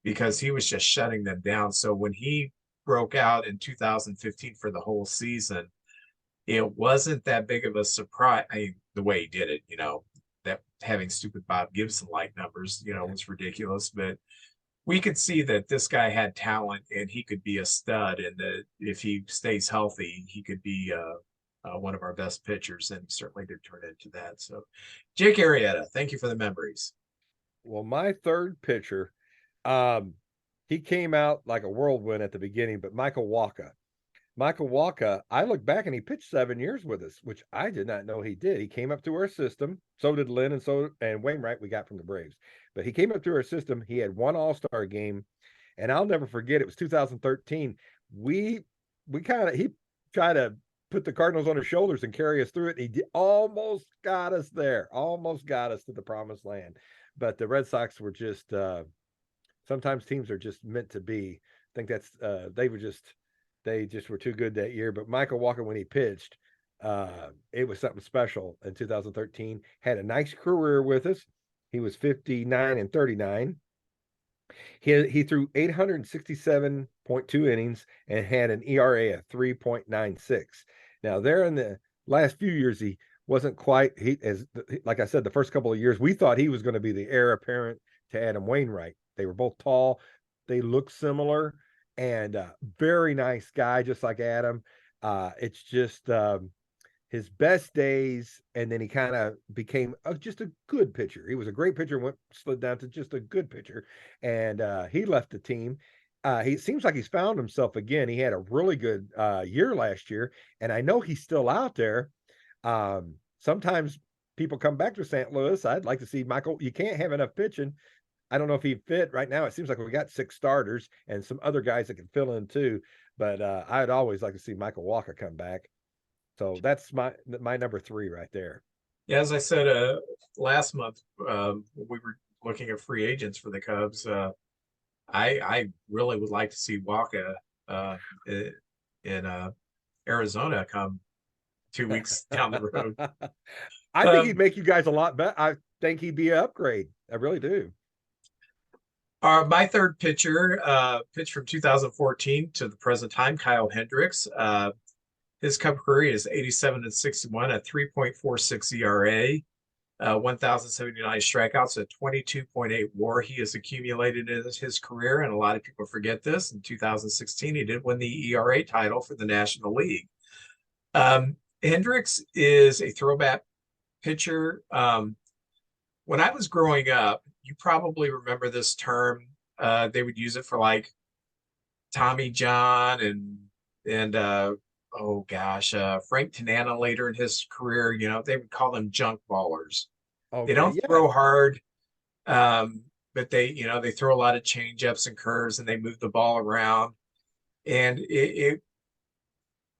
because he was just shutting them down. So when he broke out in 2015 for the whole season, it wasn't that big of a surprise. I mean, the way he did it, that having stupid Bob Gibson-like numbers, was ridiculous. But we could see that this guy had talent and he could be a stud, and that if he stays healthy, he could be one of our best pitchers, and he certainly did turn into that. So, Jake Arrieta, thank you for the memories. Well, my third pitcher, he came out like a whirlwind at the beginning, but Michael Wacha. Michael Wacha, I look back and he pitched 7 years with us, which I did not know he did. He came up through our system. So did Lynn and Wainwright we got from the Braves. But he came up through our system. He had one All-Star game, and I'll never forget, it was 2013. He tried to put the Cardinals on his shoulders and carry us through it. He almost got us there, almost got us to the promised land. But the Red Sox were just sometimes teams are just meant to be. I think that's they just were too good that year. But Michael Wacha, when he pitched, it was something special in 2013. Had a nice career with us. He was 59 and 39. He threw 867.2 innings and had an ERA of 3.96. Now, there in the last few years he wasn't quite like I said, the first couple of years we thought he was going to be the heir apparent to Adam Wainwright. They were both tall, they look similar, and very nice guy, just like Adam. It's just his best days, and then he kind of became just a good pitcher. He was a great pitcher, went slid down to just a good pitcher, and he left the team. He seems like he's found himself again. He had a really good year last year, and I know he's still out there. Sometimes people come back to St. Louis. I'd like to see Michael. You can't have enough pitching. I don't know if he'd fit right now. It seems like we got 6 starters and some other guys that can fill in too. But I'd always like to see Michael Walker come back. So that's my number 3 right there. Yeah, as I said last month, we were looking at free agents for the Cubs. I really would like to see Walker in Arizona come 2 weeks down the road. I think he'd make you guys a lot better. I think he'd be an upgrade. I really do. My third pitcher, pitched from 2014 to the present time, Kyle Hendricks. His Cub career is 87-61, a 3.46 ERA, 1,079 strikeouts, a 22.8 WAR he has accumulated in his career, and a lot of people forget this. In 2016, he did win the ERA title for the National League. Hendricks is a throwback pitcher. When I was growing up, you probably remember this term. They would use it for like Tommy John and oh gosh, Frank Tanana later in his career. You know, they would call them junk ballers. Okay, They don't throw hard, but they throw a lot of change ups and curves, and they move the ball around. And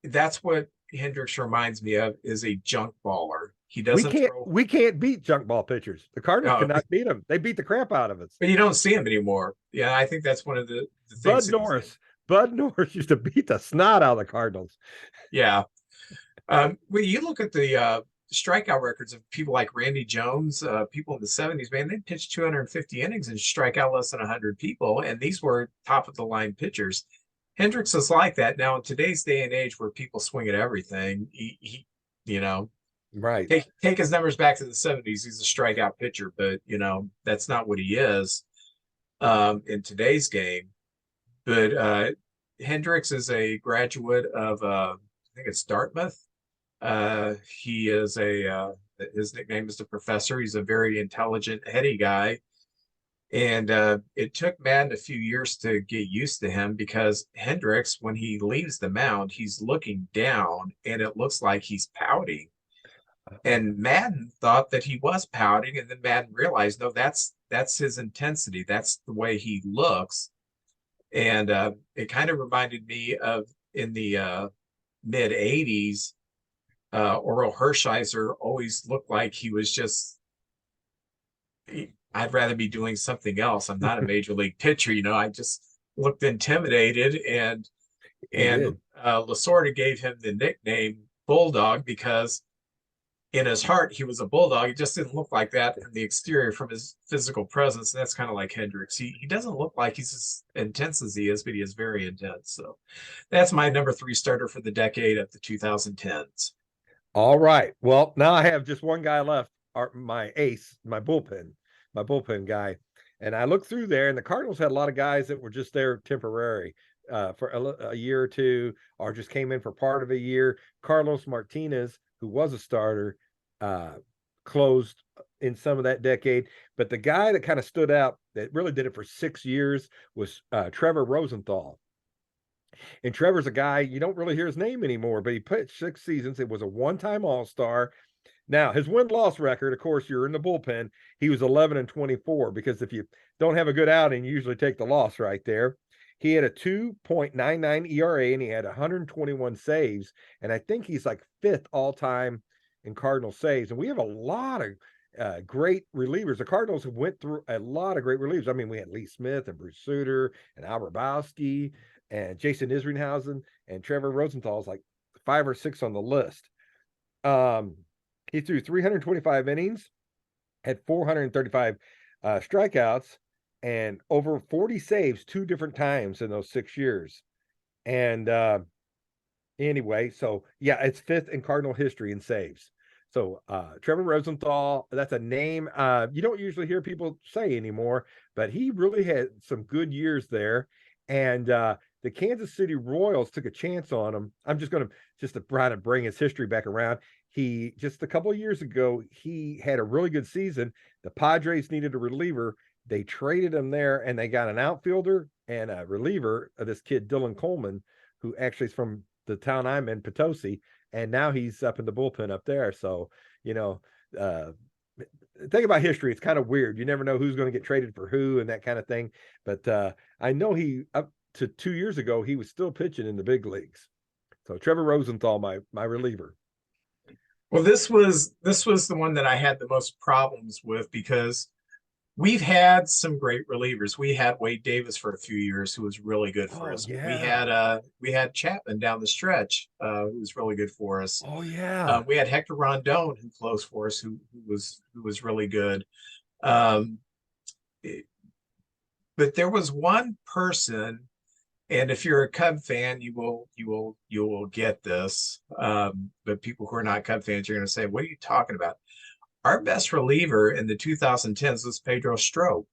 that's what Hendricks reminds me of, is a junk baller. He doesn't we can't beat junk ball pitchers. The Cardinals cannot beat them. They beat the crap out of us. But you don't see him anymore. Yeah, I think that's one of the things. Bud Norris used to beat the snot out of the Cardinals. Yeah. When you look at the strikeout records of people like Randy Jones, people in the 70s, man, they pitched 250 innings and strike out less than 100 people. And these were top of the line pitchers. Hendricks is like that. Now, in today's day and age where people swing at everything, he right. Take his numbers back to the 70s. He's a strikeout pitcher, but that's not what he is in today's game. But Hendricks is a graduate of I think it's Dartmouth. He is his nickname is the Professor. He's a very intelligent, heady guy. And it took Madden a few years to get used to him, because Hendricks, when he leaves the mound, he's looking down and it looks like he's pouting. And Madden thought that he was pouting, and then Madden realized, no, that's his intensity. That's the way he looks. And it kind of reminded me of, in the mid 80s, Orel Hershiser always looked like he was just, I'd rather be doing something else. I'm not a major league pitcher. I just looked intimidated, and Lasorda gave him the nickname Bulldog, because in his heart, he was a bulldog. He just didn't look like that in the exterior from his physical presence. And that's kind of like Hendricks. He doesn't look like he's as intense as he is, but he is very intense. So that's my number 3 starter for the decade of the 2010s. All right. Well, now I have just one guy left, my ace, my bullpen guy. And I looked through there, and the Cardinals had a lot of guys that were just there temporary for a year or two, or just came in for part of a year. Carlos Martinez, who was a starter, closed in some of that decade. But the guy that kind of stood out, that really did it for 6 years, was Trevor Rosenthal. And Trevor's a guy, you don't really hear his name anymore, but he pitched 6 seasons. It was a one-time All-Star. Now, his win-loss record, of course, you're in the bullpen. He was 11-24, because if you don't have a good outing, you usually take the loss right there. He had a 2.99 ERA, and he had 121 saves. And I think he's like 5th all-time in Cardinal saves. And we have a lot of great relievers. The Cardinals have went through a lot of great relievers. I mean, we had Lee Smith and Bruce Sutter and Al Hrabowski and Jason Isringhausen, and Trevor Rosenthal's like 5 or 6 on the list. He threw 325 innings, had 435 strikeouts, and over 40 saves 2 different times in those 6 years. And Anyway, so yeah, it's fifth in Cardinal history in saves. So Trevor Rosenthal, that's a name you don't usually hear people say anymore, but he really had some good years there. And the Kansas City Royals took a chance on him. I'm just going to try to bring his history back around. He just a couple of years ago, he had a really good season. The Padres needed a reliever. They traded him there, and they got an outfielder and a reliever of this kid Dylan Coleman, who actually is from the town I'm in, Potosi, and now he's up in the bullpen up there. So, you know, uh, think about history. It's kind of weird. You never know who's going to get traded for who and that kind of thing. But I know he up to 2 years ago he was still pitching in the big leagues. So Trevor Rosenthal, my reliever. Well, this was the one that I had the most problems with because we've had some great relievers. We had Wade Davis for a few years, who was really good for Oh us. yeah. We had Chapman down the stretch, who was really good for us. Oh yeah. We had Hector Rondon who closed for us, who was really good. Um, it- but there was one person, and if you're a Cub fan, you will get this. But people who are not Cub fans, you're going to say, "What are you talking about?" Our best reliever in the 2010s was Pedro Strop.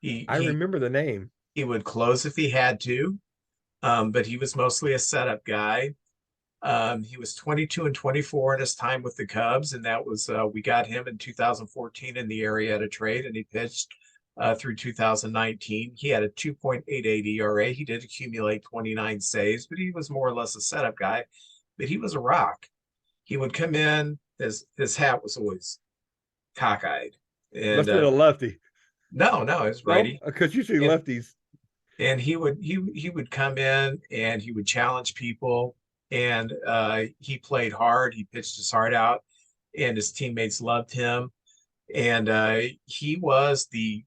He I he remember the name. he would close if he had to, but he was mostly a setup guy. He was 22 and 24 in his time with the Cubs, and that was we got him in 2014 in the Arrieta trade, and he pitched through 2019. He had a 2.88 ERA. He did accumulate 29 saves, but he was more or less a setup guy. But he was a rock. He would come in. His hat was always cockeyed, and Must have been a lefty. no, it's No, righty. because usually And lefties. he would come in and he would challenge people, and he played hard. He pitched his heart out, and his teammates loved him. And he was the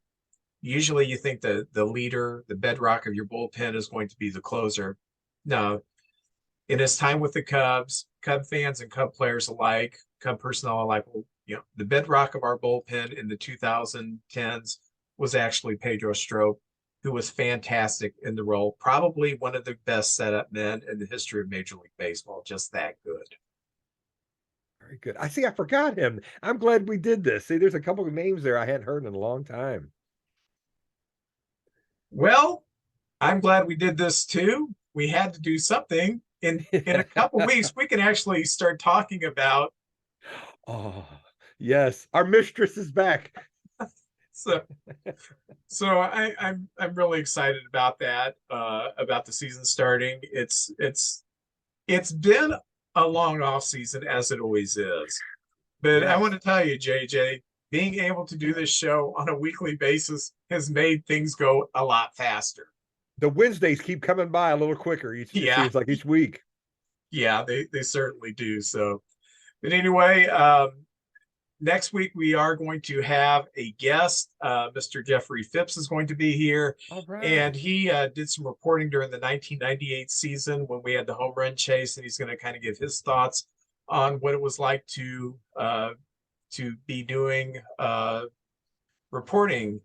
usually you think the leader, the bedrock of your bullpen is going to be the closer. No, in his time with the Cubs, Cub fans and Cub players alike, Cub personnel alike, well, the bedrock of our bullpen in the 2010s was actually Pedro Strop, who was fantastic in the role. Probably one of the best setup men in the history of Major League Baseball. Just that good. Very good. I see. I forgot him. I'm glad we did this. See, there's a couple of names there I hadn't heard in a long time. Well, I'm glad we did this too. We had to do something. In a couple weeks, we can actually start talking about. Oh, yes. Our mistress is back. So I'm really excited about that, about the season starting. It's been a long off season, as it always is. But I want Yes. to tell you, JJ, being able to do this show on a weekly basis has made things go a lot faster. The Wednesdays keep coming by a little quicker. It Yeah, seems like each week. yeah, they certainly do. So, but anyway, next week we are going to have a guest. Mr. Jeffrey Phipps is going to be here, All and right. he did some reporting during the 1998 season when we had the home run chase, and he's going to kind of give his thoughts on what it was like to be doing reporting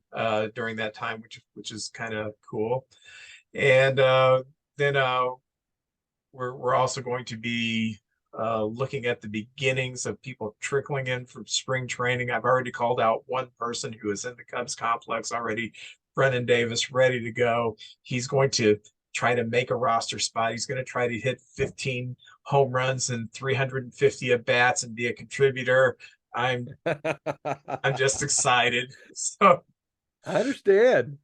during that time, which is kind of cool. And then we're also going to be looking at the beginnings of people trickling in from spring training. I've already called out one person who is in the Cubs complex already, Brennan Davis, ready to go. He's going to try to make a roster spot. He's going to try to hit 15 home runs and 350 at bats and be a contributor. I'm I'm just excited. I understand.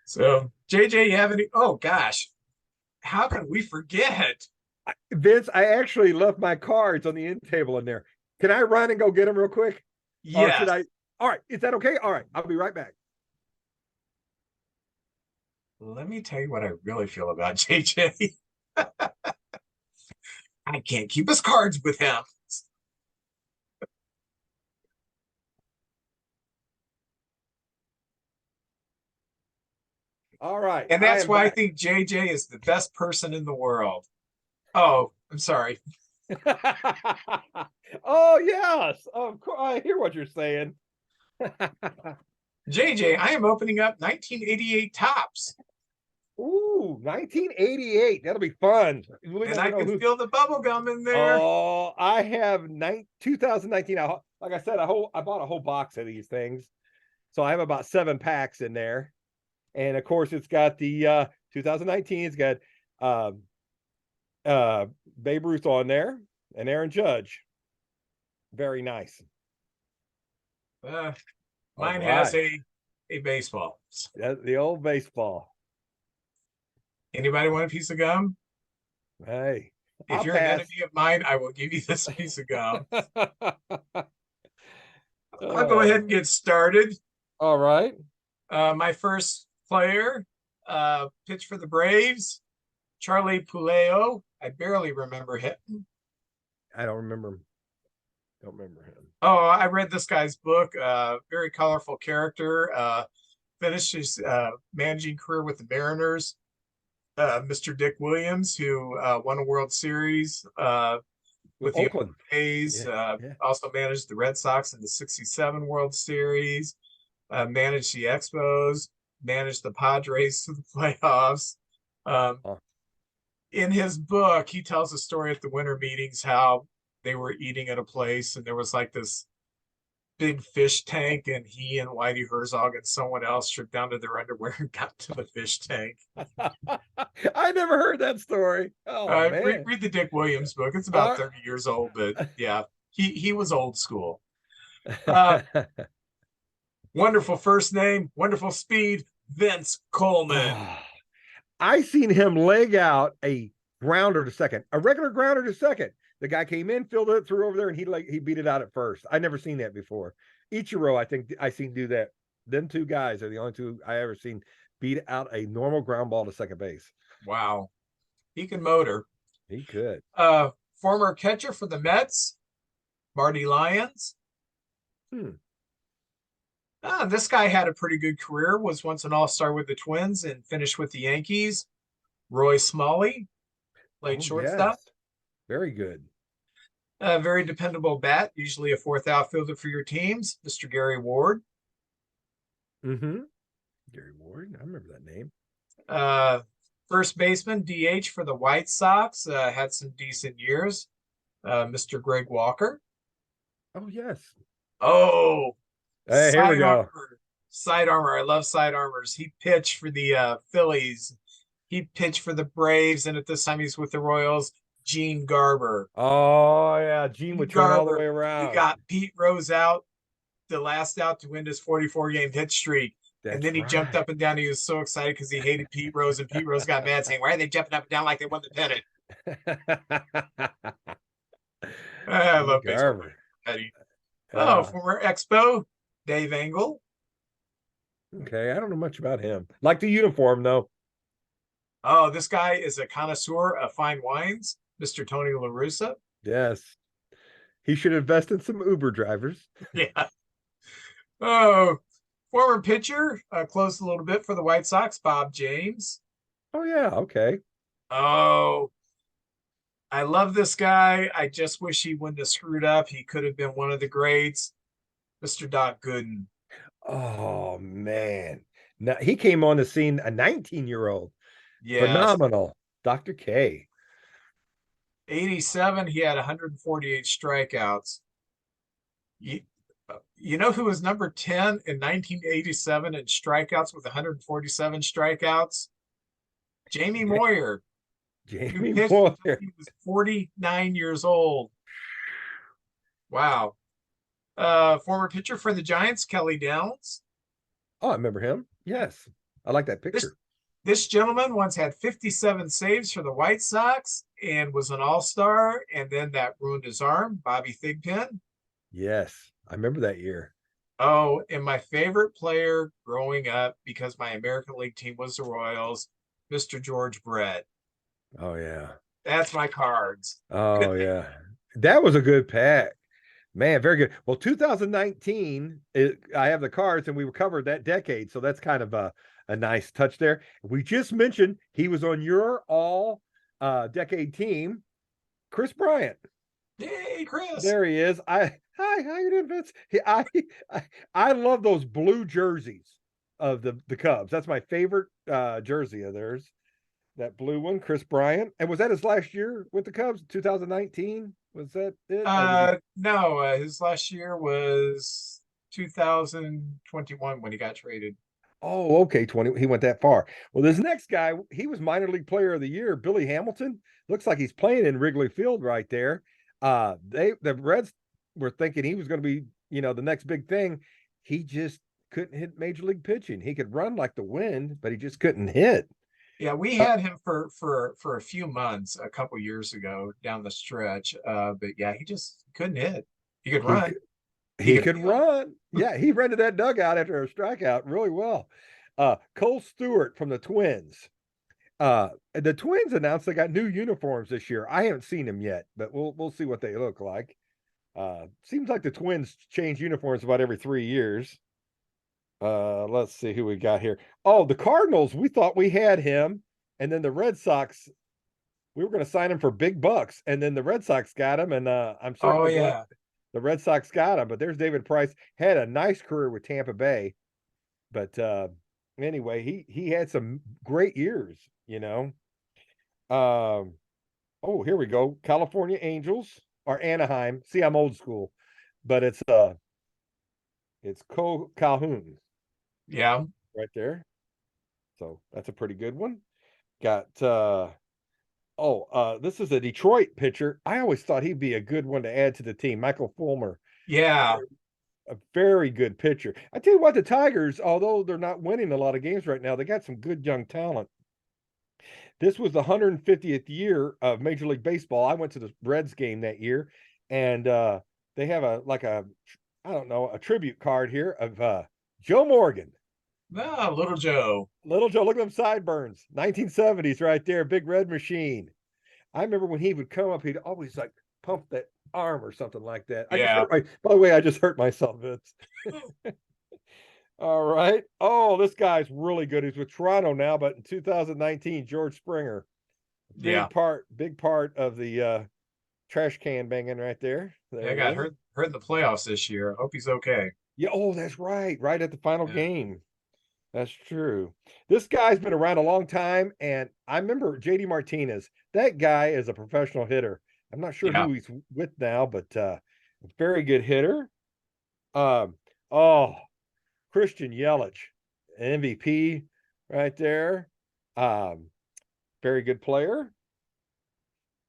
So JJ, you have any? Oh gosh, how can we forget? Vince, I actually left my cards on the end table in there. Can I run and go get them real quick? Or should Yes. I? All right. Is that okay? All right. I'll be right back. Let me tell you what I really feel about JJ. I can't keep his cards with him. All right. And I that's am why I back. think JJ is the best person in the world. Oh, I'm sorry. Oh, yes. Of course. I hear what you're saying. JJ, I am opening up 1988 tops. Ooh, 1988. That'll be fun. We And never I know can who. feel the bubble gum in there. Oh, I have 2019. Like I said, I bought a whole box of these things. So I have about 7 packs in there. And of course, it's got the 2019. It's got um, Babe Ruth on there and Aaron Judge. Very nice. Uh, All Mine has right. a baseball. The old baseball. Anybody want a piece of gum? Hey, If I'll you're an pass. enemy of mine, I will give you this piece of gum. I'll go ahead Oh, and get started. all right. My first player pitched for the Braves, Charlie Puleo. I barely remember him. I don't remember him. Don't remember him. Oh, I read this guy's book. Very colorful character. Finished his managing career with the Mariners. Mr. Dick Williams, who won a World Series with the Oakland. A's. Yeah, yeah. Also managed the Red Sox in the '67 World Series. Managed the Expos. Managed the Padres to the playoffs. Um, Oh. in his book, he tells a story at the winter meetings how they were eating at a place and there was like this big fish tank, and he and Whitey Herzog and someone else stripped down to their underwear and got to the fish tank. I never heard that story. Oh man. Read the Dick Williams book. It's about All 30 years old, but yeah, he was old school. Uh, right. Wonderful first name, wonderful speed, Vince Coleman. Oh, I seen him leg out a grounder to second, a regular grounder to second. The guy came in, filled it through over there, and he beat it out at first. I never seen that before. Ichiro, I think I seen do that. Them 2 guys are the only 2 I ever seen beat out a normal ground ball to second base. Wow, he can motor. He could. Former catcher for the Mets, Marty Lyons. This guy had a pretty good career, was once an all-star with the Twins and finished with the Yankees. Roy Smalley, played shortstop. Yes. Very good. A very dependable bat, usually a 4th outfielder for your teams, Mr. Gary Ward. Mm-hmm. Gary Ward. I remember that name. First baseman, DH for the White Sox, had some decent years, Mr. Greg Walker. Oh, yes. Oh, Hey, here we go. Side armor. I love side armors. He pitched for the Phillies. He pitched for the Braves, and at this time he's with the Royals. Gene Garber. Oh, yeah. Gene would turn all the way around. He got Pete Rose out, the last out to win his 44-game hit streak. That's and then he jumped up and down. He was so excited because he hated Pete Rose, and Pete Rose got mad saying, "Why are they jumping up and down like they won the pennant?" I love baseball. Former Expo, Dave Engel. Okay, I don't know much about him. Like the uniform, though. Oh, this guy is a connoisseur of fine wines, Mr. Tony La Russa. Yes. He should invest in some Uber drivers. Yeah. Oh, former pitcher, closed a little bit for the White Sox, Bob James. Oh, yeah. Okay. Oh, I love this guy. I just wish he wouldn't have screwed up. He could have been one of the greats, Mr. Doc Gooden. Oh, man. Now, he came on the scene, a 19-year-old. Yes. Phenomenal. Dr. K. 87, he had 148 strikeouts. You know who was number 10 in 1987 in strikeouts with 147 strikeouts? Jamie Moyer. Jamie Moyer. He was 49 years old. Wow. Former pitcher for the Giants, Kelly Downs. Oh, I remember him. Yes. I like that picture. This gentleman once had 57 saves for the White Sox and was an all-star, and then that ruined his arm, Bobby Thigpen. Yes, I remember that year. Oh, and my favorite player growing up, because my American League team was the Royals, Mr. George Brett. Oh, yeah. That's my cards. Oh, yeah. That was a good pack. Man, very good. Well, 2019, I have the cards, and we covered that decade, so that's kind of a nice touch there. We just mentioned he was on your all decade team, Chris Bryant. Hey, Chris. There he is. Hi, how you doing, Vince? I love those blue jerseys of the Cubs. That's my favorite jersey of theirs. That blue one, Chris Bryant. And was that his last year with the Cubs? 2019? Was that it? Or did he? No, his last year was 2021 when he got traded. Oh, okay. 20. He went that far. Well, this next guy, he was minor league player of the year, Billy Hamilton. Looks like he's playing in Wrigley Field right there. The Reds were thinking he was going to be, the next big thing. He just couldn't hit major league pitching. He could run like the wind, but he just couldn't hit. Yeah, we had him for a few months a couple years ago down the stretch. But yeah, he just couldn't hit. He could He run. He could run. Yeah, he rented that dugout after a strikeout really well. Cole Stewart from the Twins. The Twins announced they got new uniforms this year. I haven't seen them yet, but we'll see what they look like. Seems like the Twins change uniforms about every 3 years. Let's see who we got here. Oh, the Cardinals. We thought we had him, and then the Red Sox. We were going to sign him for big bucks, and then the Red Sox got him, and I'm certainly glad the Red Sox got him. But there's David Price. Had a nice career with Tampa Bay, but anyway, he had some great years. Oh, here we go. California Angels or Anaheim. See, I'm old school, but it's Cole Calhoun. Yeah. Right there. So that's a pretty good one. Got this is a Detroit pitcher. I always thought he'd be a good one to add to the team. Michael Fulmer. Yeah. A very good pitcher. I tell you what, the Tigers, although they're not winning a lot of games right now, they got some good young talent. This was the 150th year of Major League Baseball. I went to the Reds game that year, and they have a tribute card here of Joe Morgan. Ah, Little Joe. Little Joe, look at them sideburns. 1970s right there, big red machine. I remember when he would come up, he'd always like pump that arm or something like that. Yeah. By the way, I just hurt myself, Vince. All right. Oh, this guy's really good. He's with Toronto now, but in 2019, George Springer. Big part of the trash can banging right there. I got hurt in the playoffs this year. I hope he's okay. Yeah, oh, that's right. Right at the final game. That's true. This guy's been around a long time, and I remember JD Martinez. That guy is a professional hitter. I'm not sure who he's with now, but very good hitter. Christian Yelich, MVP right there. Very good player.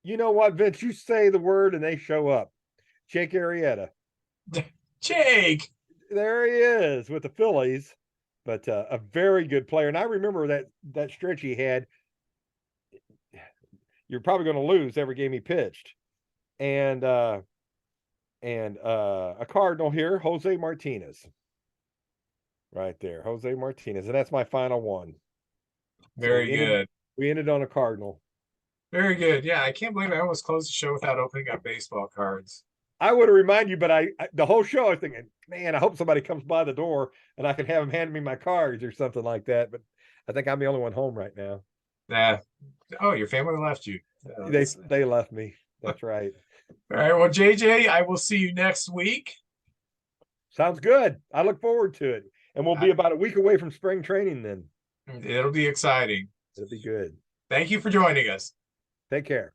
You know what, Vince? You say the word and they show up. Jake Arrieta. Jake. There he is with the Phillies, but a very good player. And I remember that stretch he had. You're probably going to lose every game he pitched. And a Cardinal here, Jose Martinez. Right there, Jose Martinez. And that's my final one. Very good. We ended on a Cardinal. Very good. Yeah, I can't believe I almost closed the show without opening up baseball cards. I would have reminded you, but I the whole show I was thinking, man, I hope somebody comes by the door and I can have them hand me my cards or something like that. But I think I'm the only one home right now. Your family left you. They left me. That's right. All right. Well, JJ, I will see you next week. Sounds good. I look forward to it. And we'll be about a week away from spring training then. It'll be exciting. It'll be good. Thank you for joining us. Take care.